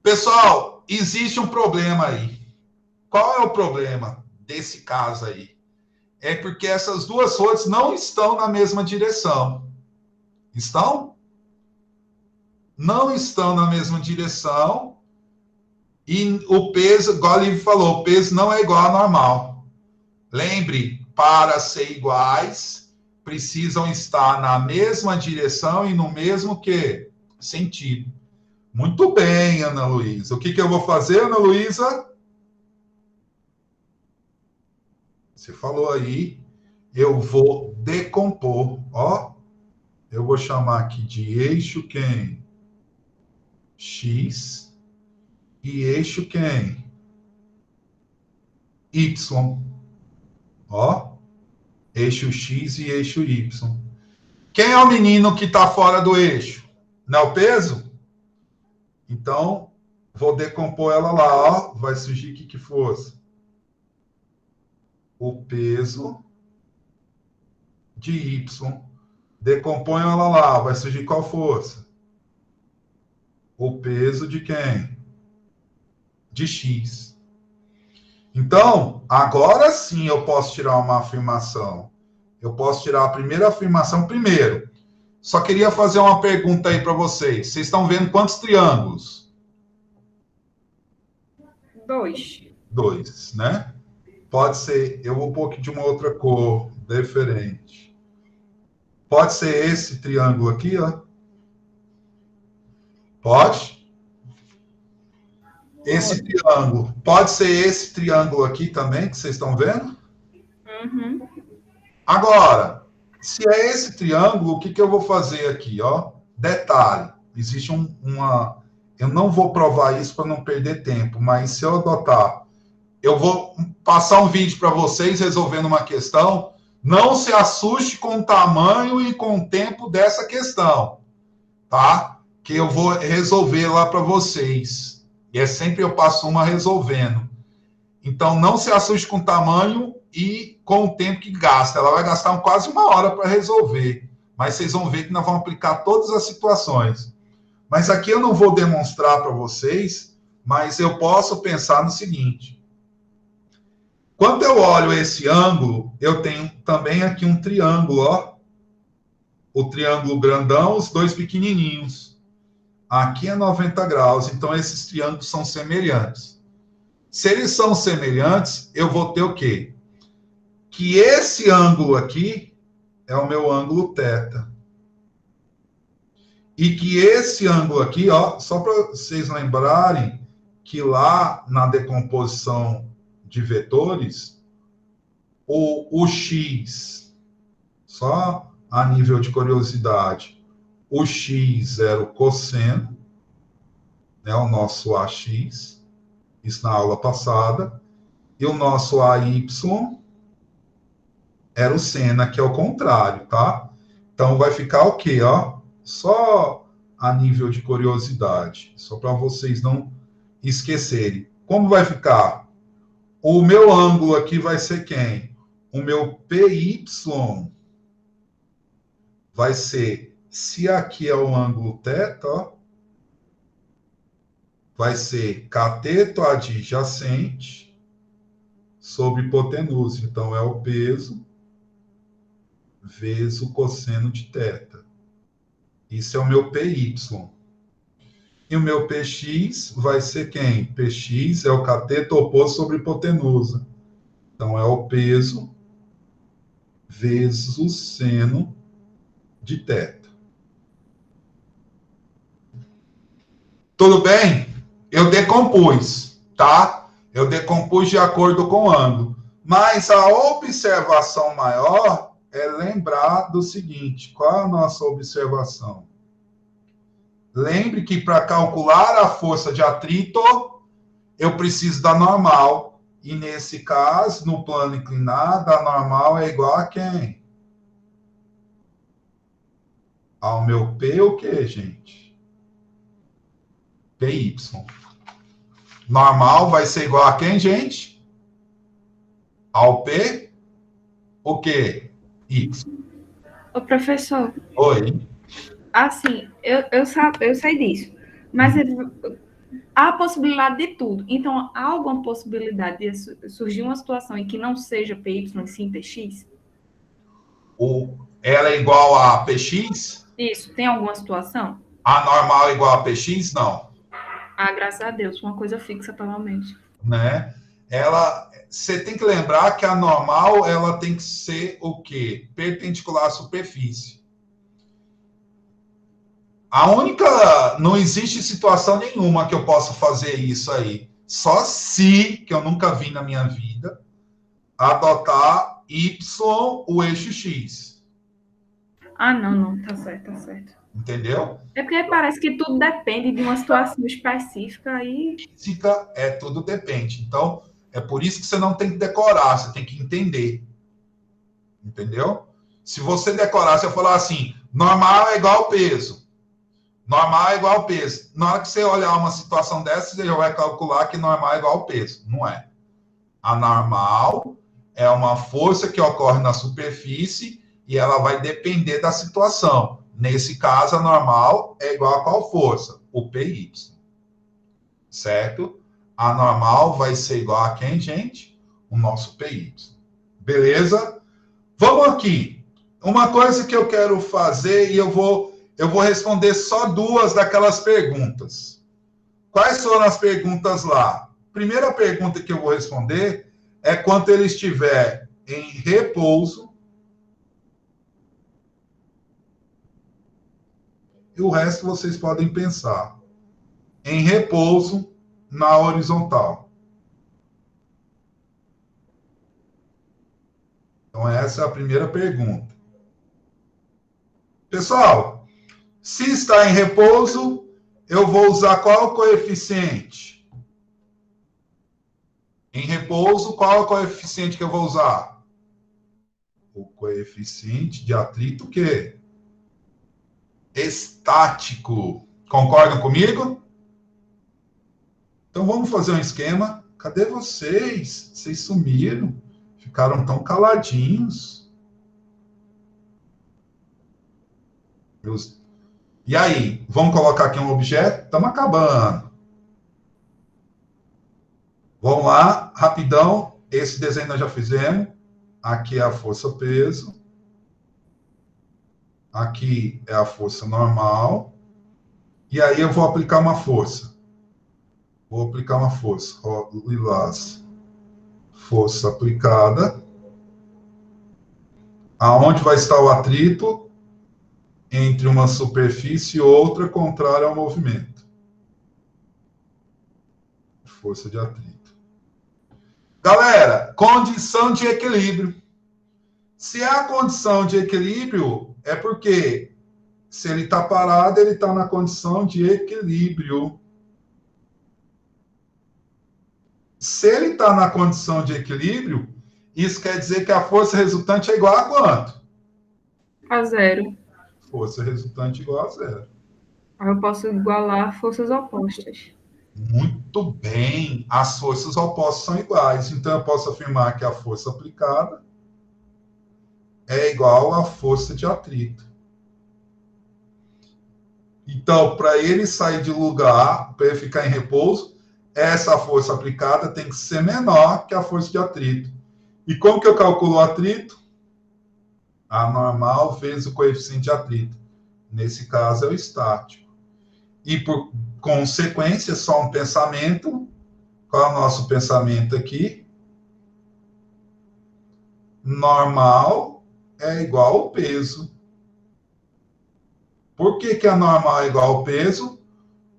Pessoal, existe um problema aí. Qual é o problema desse caso aí? É porque essas duas forças não estão na mesma direção. Estão? Não estão na mesma direção. E o peso, igual a Lívia falou, o peso não é igual ao normal. Lembre, para ser iguais, precisam estar na mesma direção e no mesmo que sentido. Muito bem, Ana Luísa. O que eu vou fazer, Ana Luísa? Você falou aí, eu vou decompor, ó. Eu vou chamar aqui de eixo quem? X. E eixo quem? Y. Ó. Eixo X e eixo Y. Quem é o menino que está fora do eixo? Não é o peso? Então, vou decompor ela lá, ó. Vai surgir que força? O peso de Y. Decompõe ela lá, vai surgir qual força? o peso de quem? De X. Então, agora sim eu posso tirar uma afirmação. Eu posso tirar a primeira afirmação primeiro. Só queria fazer uma pergunta aí para vocês. Vocês estão vendo quantos triângulos? 2. 2, né? Pode ser, eu vou pôr aqui de uma outra cor, diferente. Pode ser esse triângulo aqui, ó. Pode? Esse triângulo. Pode ser esse triângulo aqui também, que vocês estão vendo? Uhum. Agora, se é esse triângulo, o que, que eu vou fazer aqui, ó? Detalhe, existe uma... Eu não vou provar isso para não perder tempo, mas se eu adotar... Eu vou passar um vídeo para vocês resolvendo uma questão. Não se assuste com o tamanho e com o tempo dessa questão, tá? Que eu vou resolver lá para vocês. E é sempre eu passo uma resolvendo. Então, não se assuste com o tamanho e com o tempo que gasta. Ela vai gastar quase 1 hora para resolver. Mas vocês vão ver que nós vamos aplicar todas as situações. Mas aqui eu não vou demonstrar para vocês, mas eu posso pensar no seguinte. Quando eu olho esse ângulo, eu tenho também aqui um triângulo, ó. O triângulo grandão, os 2 pequenininhos. Aqui é 90 graus, então esses triângulos são semelhantes. Se eles são semelhantes, eu vou ter o quê? Que esse ângulo aqui é o meu ângulo θ. E que esse ângulo aqui, ó, só para vocês lembrarem que lá na decomposição de vetores, o x, só a nível de curiosidade, o x era o cosseno, né, o nosso AX, isso na aula passada, e o nosso AY era o seno, que é o contrário, tá? Então vai ficar o quê, ó? Só a nível de curiosidade, só para vocês não esquecerem. Como vai ficar? O meu ângulo aqui vai ser quem? O meu PY vai ser, se aqui é o ângulo θ, ó, vai ser cateto adjacente sobre hipotenusa. Então, é o peso vezes o cosseno de θ. Isso é o meu PY. E o meu PX vai ser quem? PX é o cateto oposto sobre hipotenusa. Então, é o peso vezes o seno de θ. Tudo bem? Eu decompus, tá? Eu decompus de acordo com o ângulo. Mas a observação maior é lembrar do seguinte. Qual é a nossa observação? Lembre que para calcular a força de atrito, eu preciso da normal. E nesse caso, no plano inclinado, a normal é igual a quem? Ao meu P o quê, gente? PY. Normal vai ser igual a quem, gente? Ao P o quê? Y. Ô, professor, Oi. assim, eu sei disso, mas há a possibilidade de tudo. Então, há alguma possibilidade de surgir uma situação em que não seja PY, e sim PX? Ela é igual a PX? Isso, tem alguma situação? A normal é igual a PX? Não. Ah, graças a Deus, uma coisa fixa, pelo menos. Né? Você tem que lembrar que a normal, ela tem que ser o quê? Perpendicular à superfície. Não existe situação nenhuma que eu possa fazer isso aí. Só se, que eu nunca vi na minha vida, adotar Y, o eixo X. Ah, não, tá certo, tá certo. Entendeu? É porque parece que tudo depende de uma situação específica aí. Física tudo depende. Então, é por isso que você não tem que decorar, você tem que entender. Entendeu? Se você decorar, você falar assim, normal é igual ao peso. Normal é igual ao peso. Na hora que você olhar uma situação dessa, você já vai calcular que normal é igual ao peso. Não é. A normal é uma força que ocorre na superfície e ela vai depender da situação. Nesse caso, a normal é igual a qual força? o PY. Certo? A normal vai ser igual a quem, gente? O nosso PY. Beleza? Vamos aqui. Uma coisa que eu quero fazer, e eu vou responder só 2 daquelas perguntas. Quais foram as perguntas lá? Primeira pergunta que eu vou responder é quando ele estiver em repouso. E o resto vocês podem pensar. Em repouso na horizontal. Então, essa é a primeira pergunta. Pessoal, se está em repouso, eu vou usar qual coeficiente? Em repouso, qual é o coeficiente que eu vou usar? O coeficiente de atrito o quê? Estático. Concordam comigo? Então, vamos fazer um esquema. Cadê vocês? Vocês sumiram. Ficaram tão caladinhos. E aí? Vamos colocar aqui um objeto? Estamos acabando. Vamos lá, rapidão. Esse desenho nós já fizemos. Aqui é a força-peso. Aqui é a força normal. E aí eu vou aplicar uma força. Vou aplicar uma força. Ó, lilás. Força aplicada. Aonde vai estar o atrito? Entre uma superfície e outra, contrária ao movimento. Força de atrito. Galera, condição de equilíbrio. Se é a condição de equilíbrio, é porque se ele está parado, ele está na condição de equilíbrio. Se ele está na condição de equilíbrio, isso quer dizer que a força resultante é igual a quanto? A 0. Força resultante igual a 0. Aí eu posso igualar forças opostas. Muito bem. As forças opostas são iguais. Então, eu posso afirmar que a força aplicada é igual à força de atrito. Então, para ele sair de lugar, para ele ficar em repouso, essa força aplicada tem que ser menor que a força de atrito. E como que eu calculo o atrito? A normal vezes o coeficiente de atrito. Nesse caso, é o estático. E, por consequência, só um pensamento. Qual é o nosso pensamento aqui? Normal é igual ao peso. Por que a normal é igual ao peso?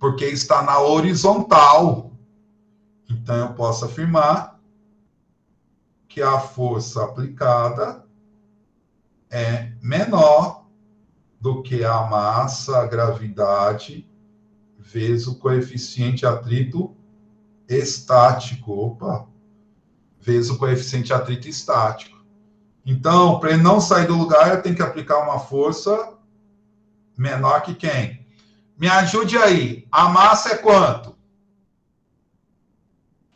Porque está na horizontal. Então, eu posso afirmar que a força aplicada é menor do que a massa, a gravidade, vezes o coeficiente de atrito estático. Opa! Vezes o coeficiente de atrito estático. Então, para ele não sair do lugar, eu tenho que aplicar uma força menor que quem? Me ajude aí. A massa é quanto?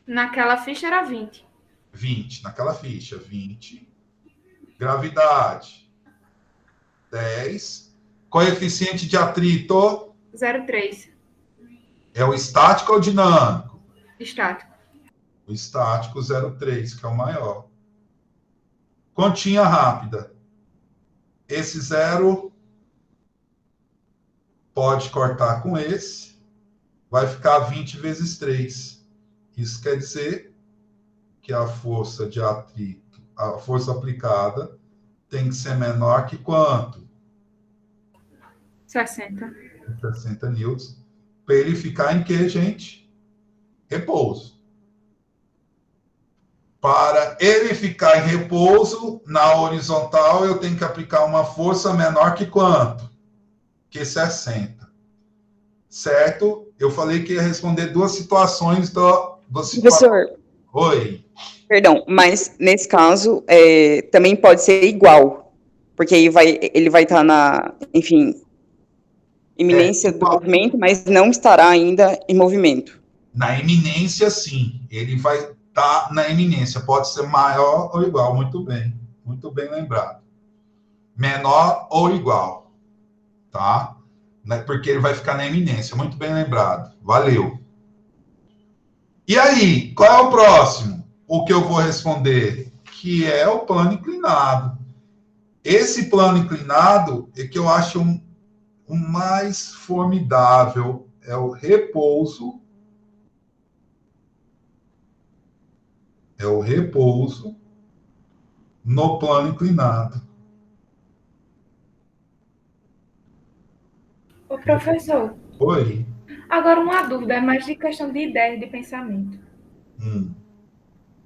Naquela ficha era 20. 20. Naquela ficha, 20. Gravidade, 10. Coeficiente de atrito 0,3. é o estático ou o dinâmico? Estático. O estático 0,3, que é o maior. Continha rápida. Esse 0 pode cortar com esse. Vai ficar 20 vezes 3. Isso quer dizer que a força de atrito, a força aplicada, tem que ser menor que quanto? 60. 60 newtons. Para ele ficar em quê, gente? Repouso. Para ele ficar em repouso, na horizontal, eu tenho que aplicar uma força menor que quanto? Que 60. Certo? Eu falei que ia responder 2 situações do Professor, Oi. perdão, mas nesse caso também pode ser igual, porque aí ele vai estar na, enfim, iminência do movimento, mas não estará ainda em movimento. Na iminência, sim. Ele vai estar na iminência. Pode ser maior ou igual. Muito bem lembrado. Menor ou igual. Tá? né? Porque ele vai ficar na eminência. Muito bem lembrado. Valeu. E aí, qual é o próximo? O que eu vou responder? Que é o plano inclinado. Esse plano inclinado é que eu acho o mais formidável. É o repouso. É o repouso no plano inclinado. Ô, professor, Oi. agora uma dúvida, é mais de questão de ideia, de pensamento.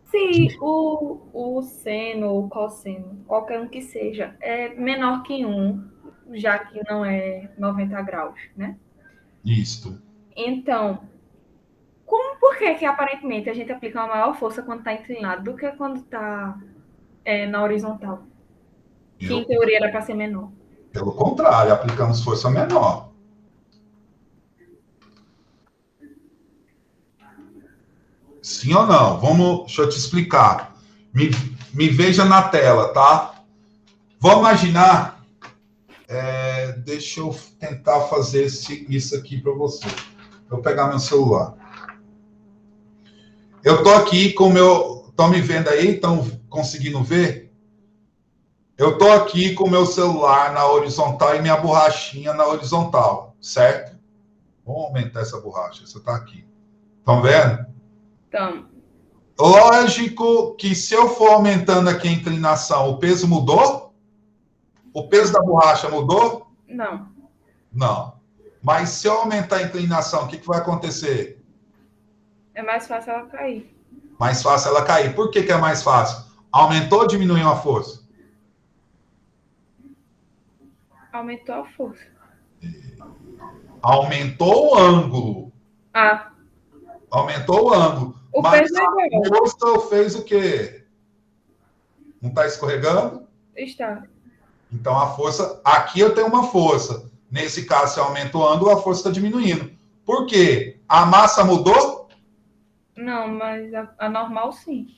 Se o seno ou cosseno, qualquer um que seja, é menor que 1, já que não é 90 graus, né? Isto. Então, por que aparentemente a gente aplica uma maior força quando está inclinado do que quando está na horizontal? Que em teoria era para ser menor. Pelo contrário, aplicamos força menor. Sim ou não? Deixa eu te explicar. Me veja na tela, tá? Vamos imaginar. Deixa eu tentar fazer isso aqui para você. Vou pegar meu celular. Eu tô aqui com o meu. Estão me vendo aí? Estão conseguindo ver? Eu tô aqui com o meu celular na horizontal e minha borrachinha na horizontal, certo? Vamos aumentar essa borracha. Você tá aqui. Estão vendo? Então, Lógico que se eu for aumentando aqui a inclinação, o peso mudou? O peso da borracha mudou? não. Não. Mas se eu aumentar a inclinação, o que vai acontecer? É mais fácil ela cair. Mais fácil ela cair. Por que é mais fácil? Aumentou ou diminuiu a força? Aumentou a força. Aumentou o ângulo. Ah. Aumentou o ângulo. O mas peso é igual. a força fez o quê? Não está escorregando? Está. Então a força... Aqui eu tenho uma força. Nesse caso, se aumenta o ângulo, a força está diminuindo. Por quê? A massa mudou? Não, mas a normal sim.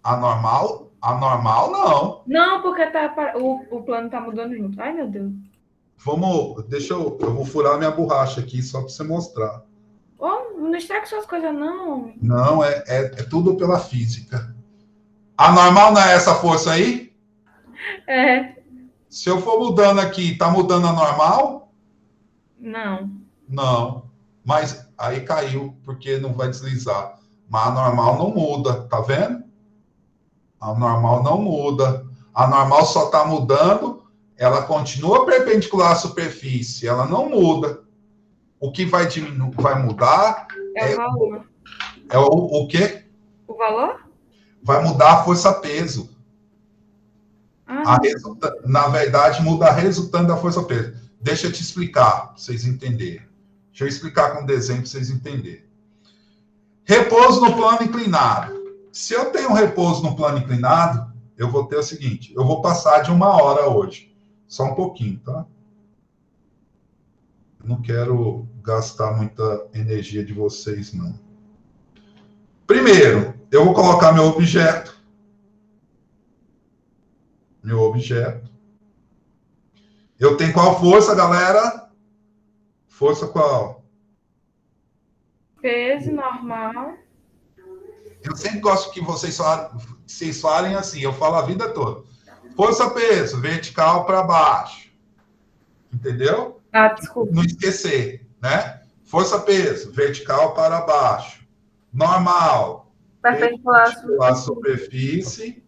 A normal? A normal, não. Não, porque o plano tá mudando junto. Ai, meu Deus. Eu vou furar minha borracha aqui só para você mostrar. Oh, não estraga suas coisas, não. Não, é tudo pela física. A normal não é essa força aí? É. Se eu for mudando aqui, tá mudando a normal? Não. Não. Mas aí caiu, porque não vai deslizar. Mas a normal não muda, tá vendo? A normal não muda. A normal só tá mudando, ela continua perpendicular à superfície, ela não muda. O que vai diminuir, vai mudar É o valor. é o quê? O valor? Vai mudar a força-peso. Na verdade, muda a resultante da força-peso. Deixa eu te explicar, para vocês entenderem. Deixa eu explicar com desenho para vocês entenderem. Repouso no plano inclinado. Se eu tenho um repouso no plano inclinado, eu vou ter o seguinte, eu vou passar de 1 hora hoje. Só um pouquinho, tá? Não quero gastar muita energia de vocês, não. Primeiro, eu vou colocar meu objeto. Meu objeto. Eu tenho qual força, galera? Força qual? Peso normal. Eu sempre gosto que vocês falem assim, eu falo a vida toda. Força-peso, vertical para baixo. Entendeu? Ah, desculpa. Não esquecer, né? Força-peso, vertical para baixo. Normal. Perpendicular à superfície.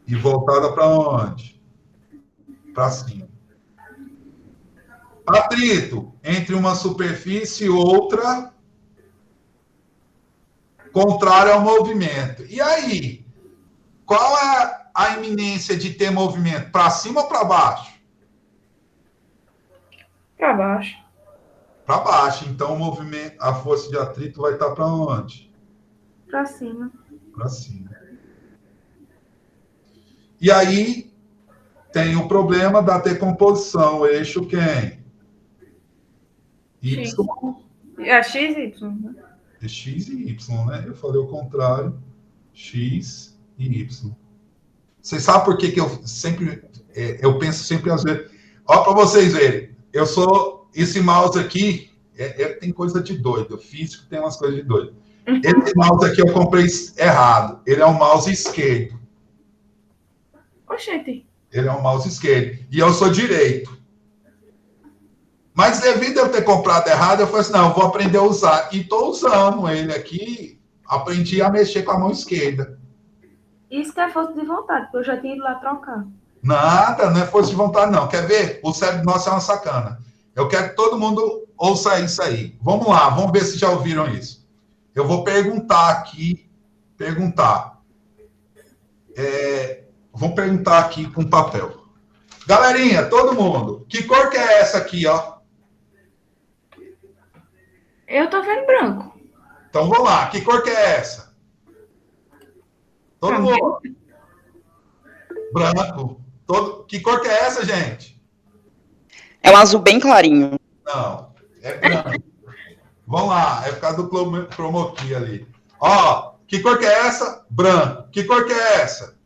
E voltada para onde? Para cima. Atrito entre uma superfície e outra, contrário ao movimento. E aí? Qual é a iminência de ter movimento? Para cima ou para baixo? Para baixo. Para baixo. Então, o movimento, a força de atrito vai estar para onde? Para cima. Para cima. E aí, tem o problema da decomposição. O eixo quem? Y. X. É X e Y, né? É X e Y, né? Eu falei o contrário. X e Y. Vocês sabem por que eu sempre... eu penso sempre às vezes... Ó, para vocês verem. Eu sou... Esse mouse aqui tem coisa de doido. Físico tem umas coisas de doido. Esse mouse aqui eu comprei errado. Ele é um mouse esquerdo. Oxente. Ele é um mouse esquerdo. E eu sou direito. Mas devido a eu ter comprado errado, eu falei assim, não, eu vou aprender a usar. E estou usando ele aqui. Aprendi a mexer com a mão esquerda. Isso que é força de vontade, porque eu já tinha ido lá trocar. Nada, não é força de vontade, não. Quer ver? O cérebro nosso é uma sacana. Eu quero que todo mundo ouça isso aí. Vamos lá, vamos ver se já ouviram isso. Eu vou perguntar aqui. Vou perguntar aqui com papel. Galerinha, todo mundo, que cor que é essa aqui, ó? Eu tô vendo branco. Então vamos lá, que cor que é essa? Todo mundo. Branco. Que cor que é essa, gente? É um azul bem clarinho. Não, é branco. Vamos lá, é por causa do chroma key ali. Ó, que cor que é essa? Branco. Que cor que é essa?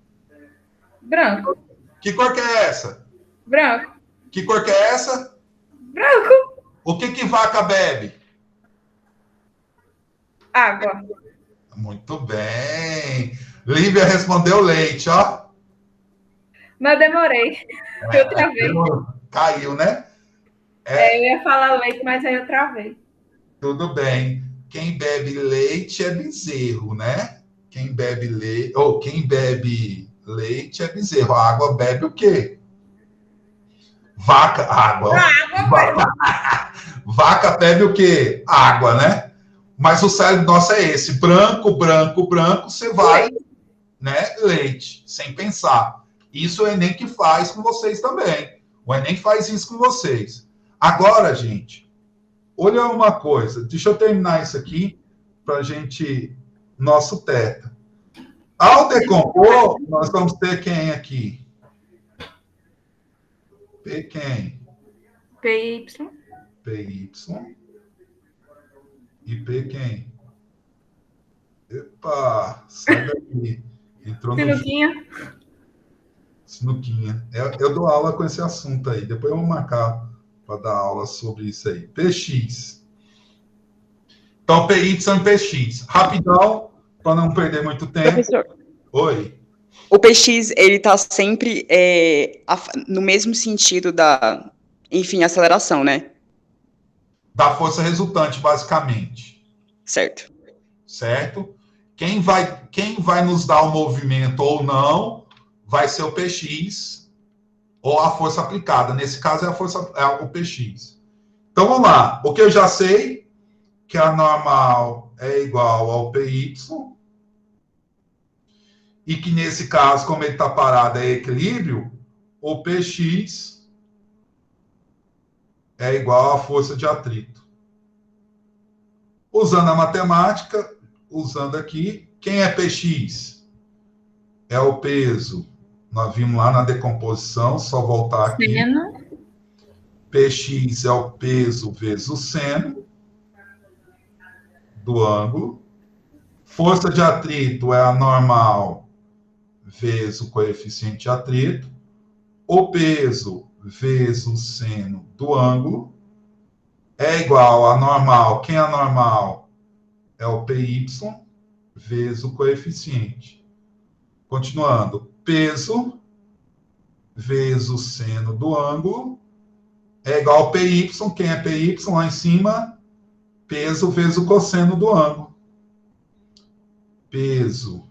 Branco. Que cor que é essa? Branco. Que cor que é essa? Branco. O que vaca bebe? Água. Muito bem. Lívia respondeu leite, ó. Mas eu demorei. Eu travei. Caiu, né? Eu ia falar leite, mas aí eu travei. Tudo bem. Quem bebe leite é bezerro, né? Quem bebe leite é bezerro. A água bebe o quê? Vaca, água. Vaca bebe o quê? Água, né? Mas o cérebro nosso é esse. Branco, você vai, né? Leite, sem pensar. Isso o Enem que faz com vocês também. O Enem faz isso com vocês. Agora, gente, olha uma coisa. Deixa eu terminar isso aqui para a gente... Nosso teta. Ao decompor, nós vamos ter quem aqui? P quem? PY. PY. E P quem? Epa, sai daqui. Entrou no Sinuquinha. Sinuquinha. Eu dou aula com esse assunto aí. Depois eu vou marcar para dar aula sobre isso aí. PX. Então, PY e PX. Rapidão, para não perder muito tempo. Professor, Oi. o PX, ele tá sempre no mesmo sentido da, enfim, aceleração, né? Da força resultante, basicamente. Certo. Certo? Quem vai nos dar o movimento ou não vai ser o PX ou a força aplicada. Nesse caso, é o PX. Então, vamos lá. O que eu já sei, que a normal é igual ao PY, e que nesse caso, como ele está parado, é equilíbrio, o PX é igual à força de atrito. Usando a matemática, usando aqui, quem é PX? É o peso. Nós vimos lá na decomposição, só voltar aqui. Seno. PX é o peso vezes o seno do ângulo. Força de atrito é a normal vezes o coeficiente de atrito. O peso vezes o seno do ângulo é igual a normal. Quem é a normal? É o PY vezes o coeficiente. Continuando. Peso vezes o seno do ângulo é igual ao PY. Quem é PY? Lá em cima, peso vezes o cosseno do ângulo. Peso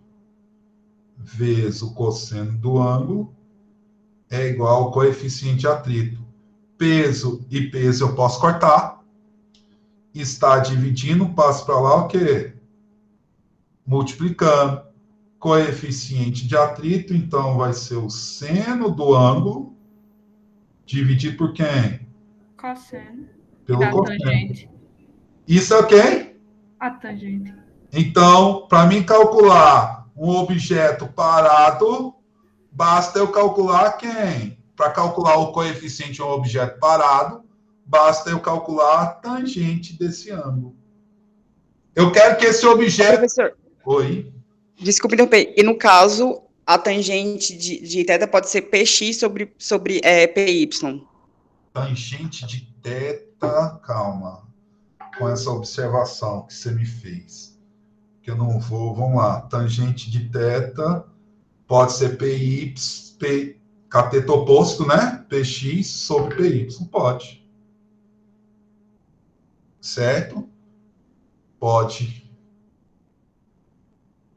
vezes o cosseno do ângulo é igual ao coeficiente de atrito. Peso e peso eu posso cortar. Está dividindo, passo para lá o quê? Multiplicando. Coeficiente de atrito, então vai ser o seno do ângulo dividido por quem? Cosseno. Pelo E da cosseno. tangente. Isso é quem? A tangente. Então, para mim calcular um objeto parado, basta eu calcular quem? Para calcular o coeficiente de um objeto parado, basta eu calcular a tangente desse ângulo. Eu quero que esse objeto... Professor, Oi? desculpe interromper. E no caso, a tangente de θ pode ser PX sobre PY. Tangente de teta, calma, com essa observação que você me fez. Que eu não vou, vamos lá. Tangente de teta pode ser PY, cateto oposto, né? PX sobre PY, pode. Certo? Pode.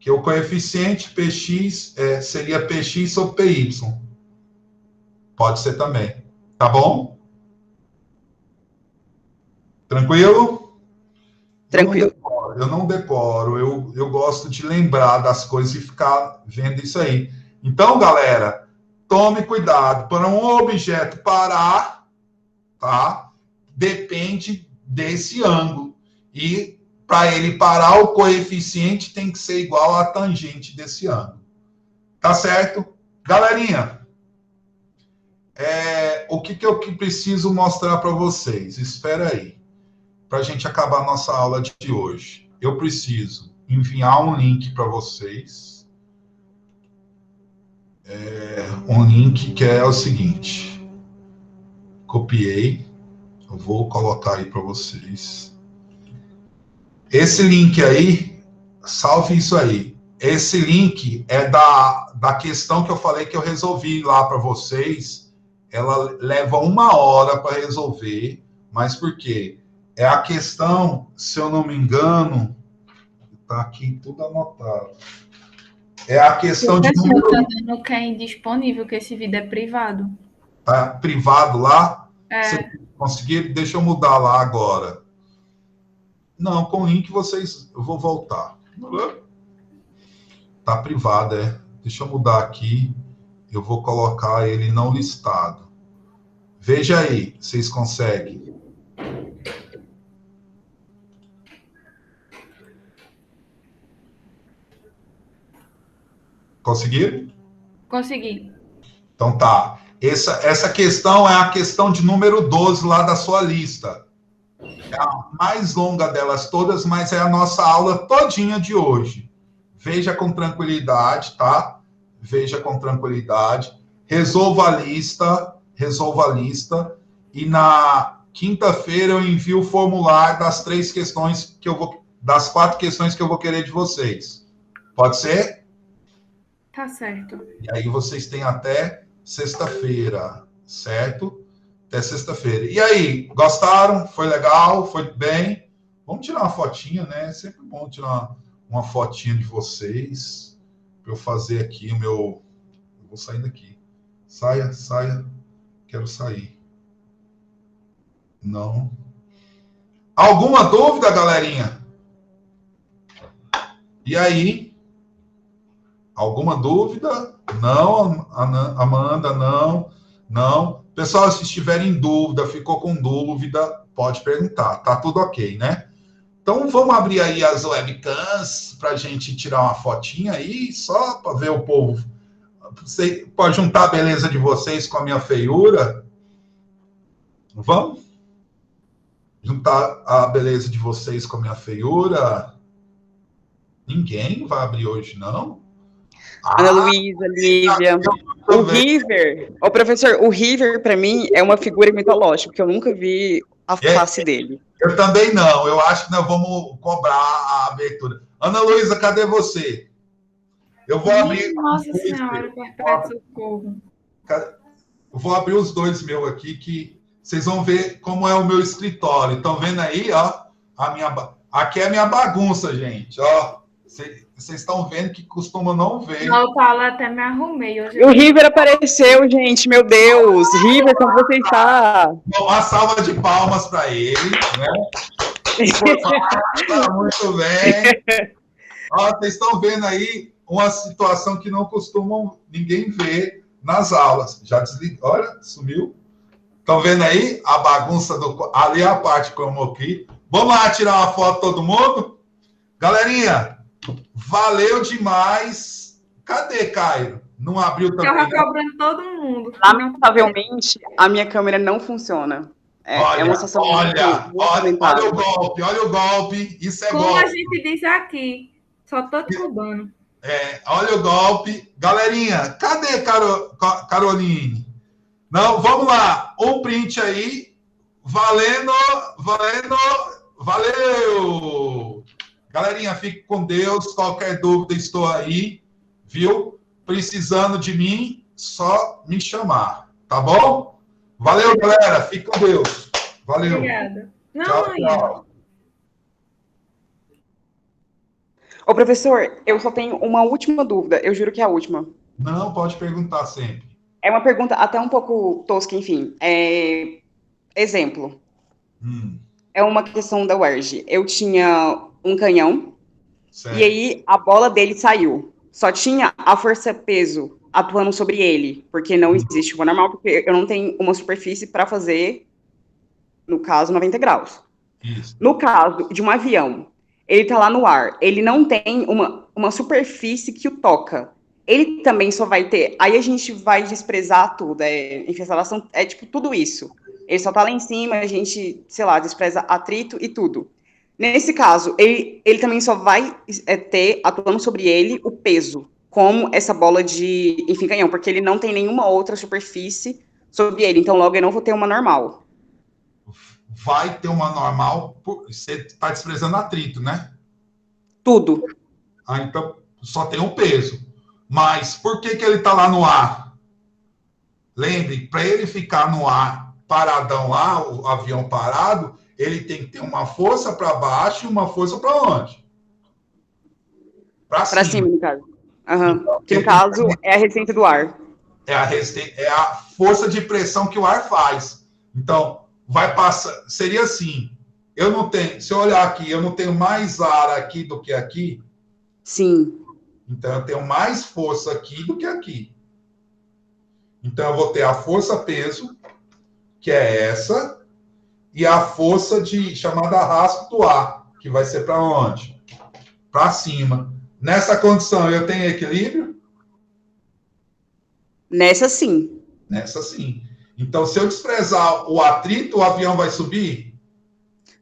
Que o coeficiente PX seria PX sobre PY. Pode ser também. Tá bom? Tranquilo? Tranquilo. Eu não decoro. Eu gosto de lembrar das coisas e ficar vendo isso aí. Então, galera, tome cuidado. Para um objeto parar, tá? Depende desse ângulo. E para ele parar, o coeficiente tem que ser igual à tangente desse ângulo. Tá certo? Galerinha, o que eu preciso mostrar para vocês? Espera aí. Para a gente acabar a nossa aula de hoje. Eu preciso enviar um link para vocês. Um link que é o seguinte. Copiei. Eu vou colocar aí para vocês. Esse link aí, salve isso aí. Esse link é da questão que eu falei que eu resolvi lá para vocês. Ela leva 1 hora para resolver. Mas por quê? É a questão, se eu não me engano, tá aqui tudo anotado. É a questão de número... Tá dando que é indisponível, que esse vídeo é privado. Tá privado lá? É. Você conseguir? Deixa eu mudar lá agora. Não, com o link vocês... Eu vou voltar. Tá privado, Deixa eu mudar aqui. Eu vou colocar ele não listado. Veja aí, vocês conseguem. Conseguiram? Consegui. Então tá. Essa questão é a questão de número 12 lá da sua lista. É a mais longa delas todas, mas é a nossa aula todinha de hoje. Veja com tranquilidade, tá? Veja com tranquilidade. Resolva a lista. E na quinta-feira eu envio o formulário das 3 questões das 4 questões que eu vou querer de vocês. Pode ser? Tá certo. E aí vocês têm até sexta-feira, certo? Até sexta-feira. E aí, gostaram? Foi legal? Foi bem? Vamos tirar uma fotinha, né? É sempre bom tirar uma fotinha de vocês. Para eu fazer aqui o meu... Eu vou sair daqui. Saia. Quero sair. Não. Alguma dúvida, galerinha? E aí? Alguma dúvida? Não, Amanda, não. Pessoal, se estiverem em dúvida, ficou com dúvida, pode perguntar. Tá tudo ok, né? Então, vamos abrir aí as webcams para a gente tirar uma fotinha aí, só para ver o povo. Pode juntar a beleza de vocês com a minha feiura? Vamos? Juntar a beleza de vocês com a minha feiura? Ninguém vai abrir hoje, não? Ana Luísa, Lívia, o River, professor, o River, para mim, é uma figura mitológica, porque eu nunca vi a face dele. Eu também não, eu acho que nós vamos cobrar a abertura. Ana Luísa, cadê você? Eu vou abrir... Nossa Senhora, perpétuo socorro. Eu vou abrir os 2 meus aqui, que vocês vão ver como é o meu escritório. Estão vendo aí, ó? Aqui é a minha bagunça, gente, ó. Vocês estão vendo que costuma não ver. Não, Paulo, até me arrumei hoje. O River apareceu, gente, meu Deus. River, como você está? Uma salva de palmas para ele, né? Tá muito bem. Ó, vocês estão vendo aí uma situação que não costumam ninguém ver nas aulas. Já desliguei. Olha, sumiu. Estão vendo aí a bagunça ali é a parte como aqui. Vamos lá tirar uma foto todo mundo? Galerinha, valeu demais. Cadê, Caio? Não abriu também? Estava cobrando todo mundo. Lamentavelmente, a minha câmera não funciona. É uma sensação olha o golpe. Isso é como golpe. Como a gente diz aqui, só tô cubano. Olha o golpe. Galerinha, cadê Caroline? Não, vamos lá. Um print aí. Valendo, valendo, valeu! Galerinha, fique com Deus. Qualquer dúvida, estou aí, viu? Precisando de mim, só me chamar, tá bom? Valeu, galera. Fique com Deus. Valeu. Obrigada. Não, Tchau, mãe. tchau. Ô, professor, eu só tenho uma última dúvida, eu juro que é a última. Não, pode perguntar sempre. É uma pergunta até um pouco tosca, enfim. Exemplo. É uma questão da UERJ. Eu tinha um canhão, Certo. e aí a bola dele saiu. Só tinha a força-peso atuando sobre ele, porque não existe chuva normal, porque eu não tenho uma superfície para fazer, no caso, 90 graus. Isso. No caso de um avião, ele está lá no ar, ele não tem uma superfície que o toca. Ele também só vai ter... Aí a gente vai desprezar tudo, infestação, tipo tudo isso. Ele só tá lá em cima, a gente, sei lá, despreza atrito e tudo. Nesse caso, ele também só vai ter, atuando sobre ele, o peso, como essa bola de, enfim, canhão, porque ele não tem nenhuma outra superfície sobre ele, então logo eu não vou ter uma normal. Vai ter uma normal, você está desprezando atrito, né? Tudo. Ah, então só tem o peso. Mas por que ele está lá no ar? Lembre, para ele ficar no ar, paradão lá, o avião parado, ele tem que ter uma força para baixo e uma força para onde? Para cima, no caso. Uhum. Que no caso é a resistência do ar. É a força de pressão que o ar faz. Então, vai passar. Seria assim. Eu não tenho. Se eu olhar aqui, eu não tenho mais ar aqui do que aqui. Sim. Então, eu tenho mais força aqui do que aqui. Então, eu vou ter a força-peso, que é essa, e a força chamada arrasto do ar, que vai ser para onde? Para cima. Nessa condição, eu tenho equilíbrio? Nessa sim. Nessa sim. Então, se eu desprezar o atrito, o avião vai subir?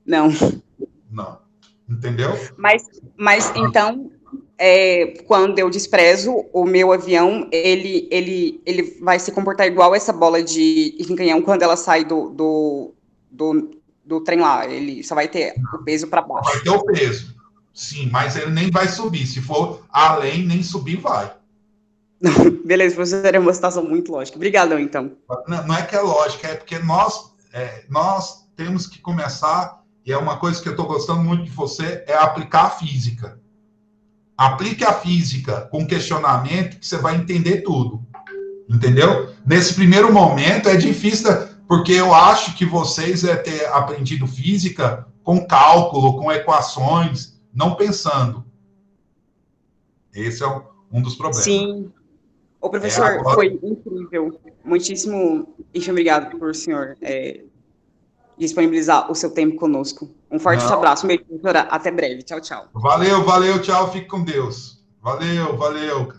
Não. Não. Entendeu? Mas então, quando eu desprezo o meu avião, ele vai se comportar igual essa bola de canhão quando ela sai do trem lá. Ele só vai ter o peso para baixo. Vai ter o peso. Sim, mas ele nem vai subir. Se for além, nem subir vai. Beleza, professor, é uma situação muito lógica. Obrigadão, então. Não é que é lógica, é porque nós temos que começar, e é uma coisa que eu estou gostando muito de você, é aplicar a física. Aplique a física com questionamento que você vai entender tudo. Entendeu? Nesse primeiro momento é difícil, porque eu acho que vocês devem ter aprendido física com cálculo, com equações, não pensando. Esse é um dos problemas. Sim. O professor, foi incrível. Muitíssimo obrigado por o senhor disponibilizar o seu tempo conosco. Um forte abraço, minha professora. Até breve. Tchau, tchau. Valeu, tchau. Fique com Deus. Valeu.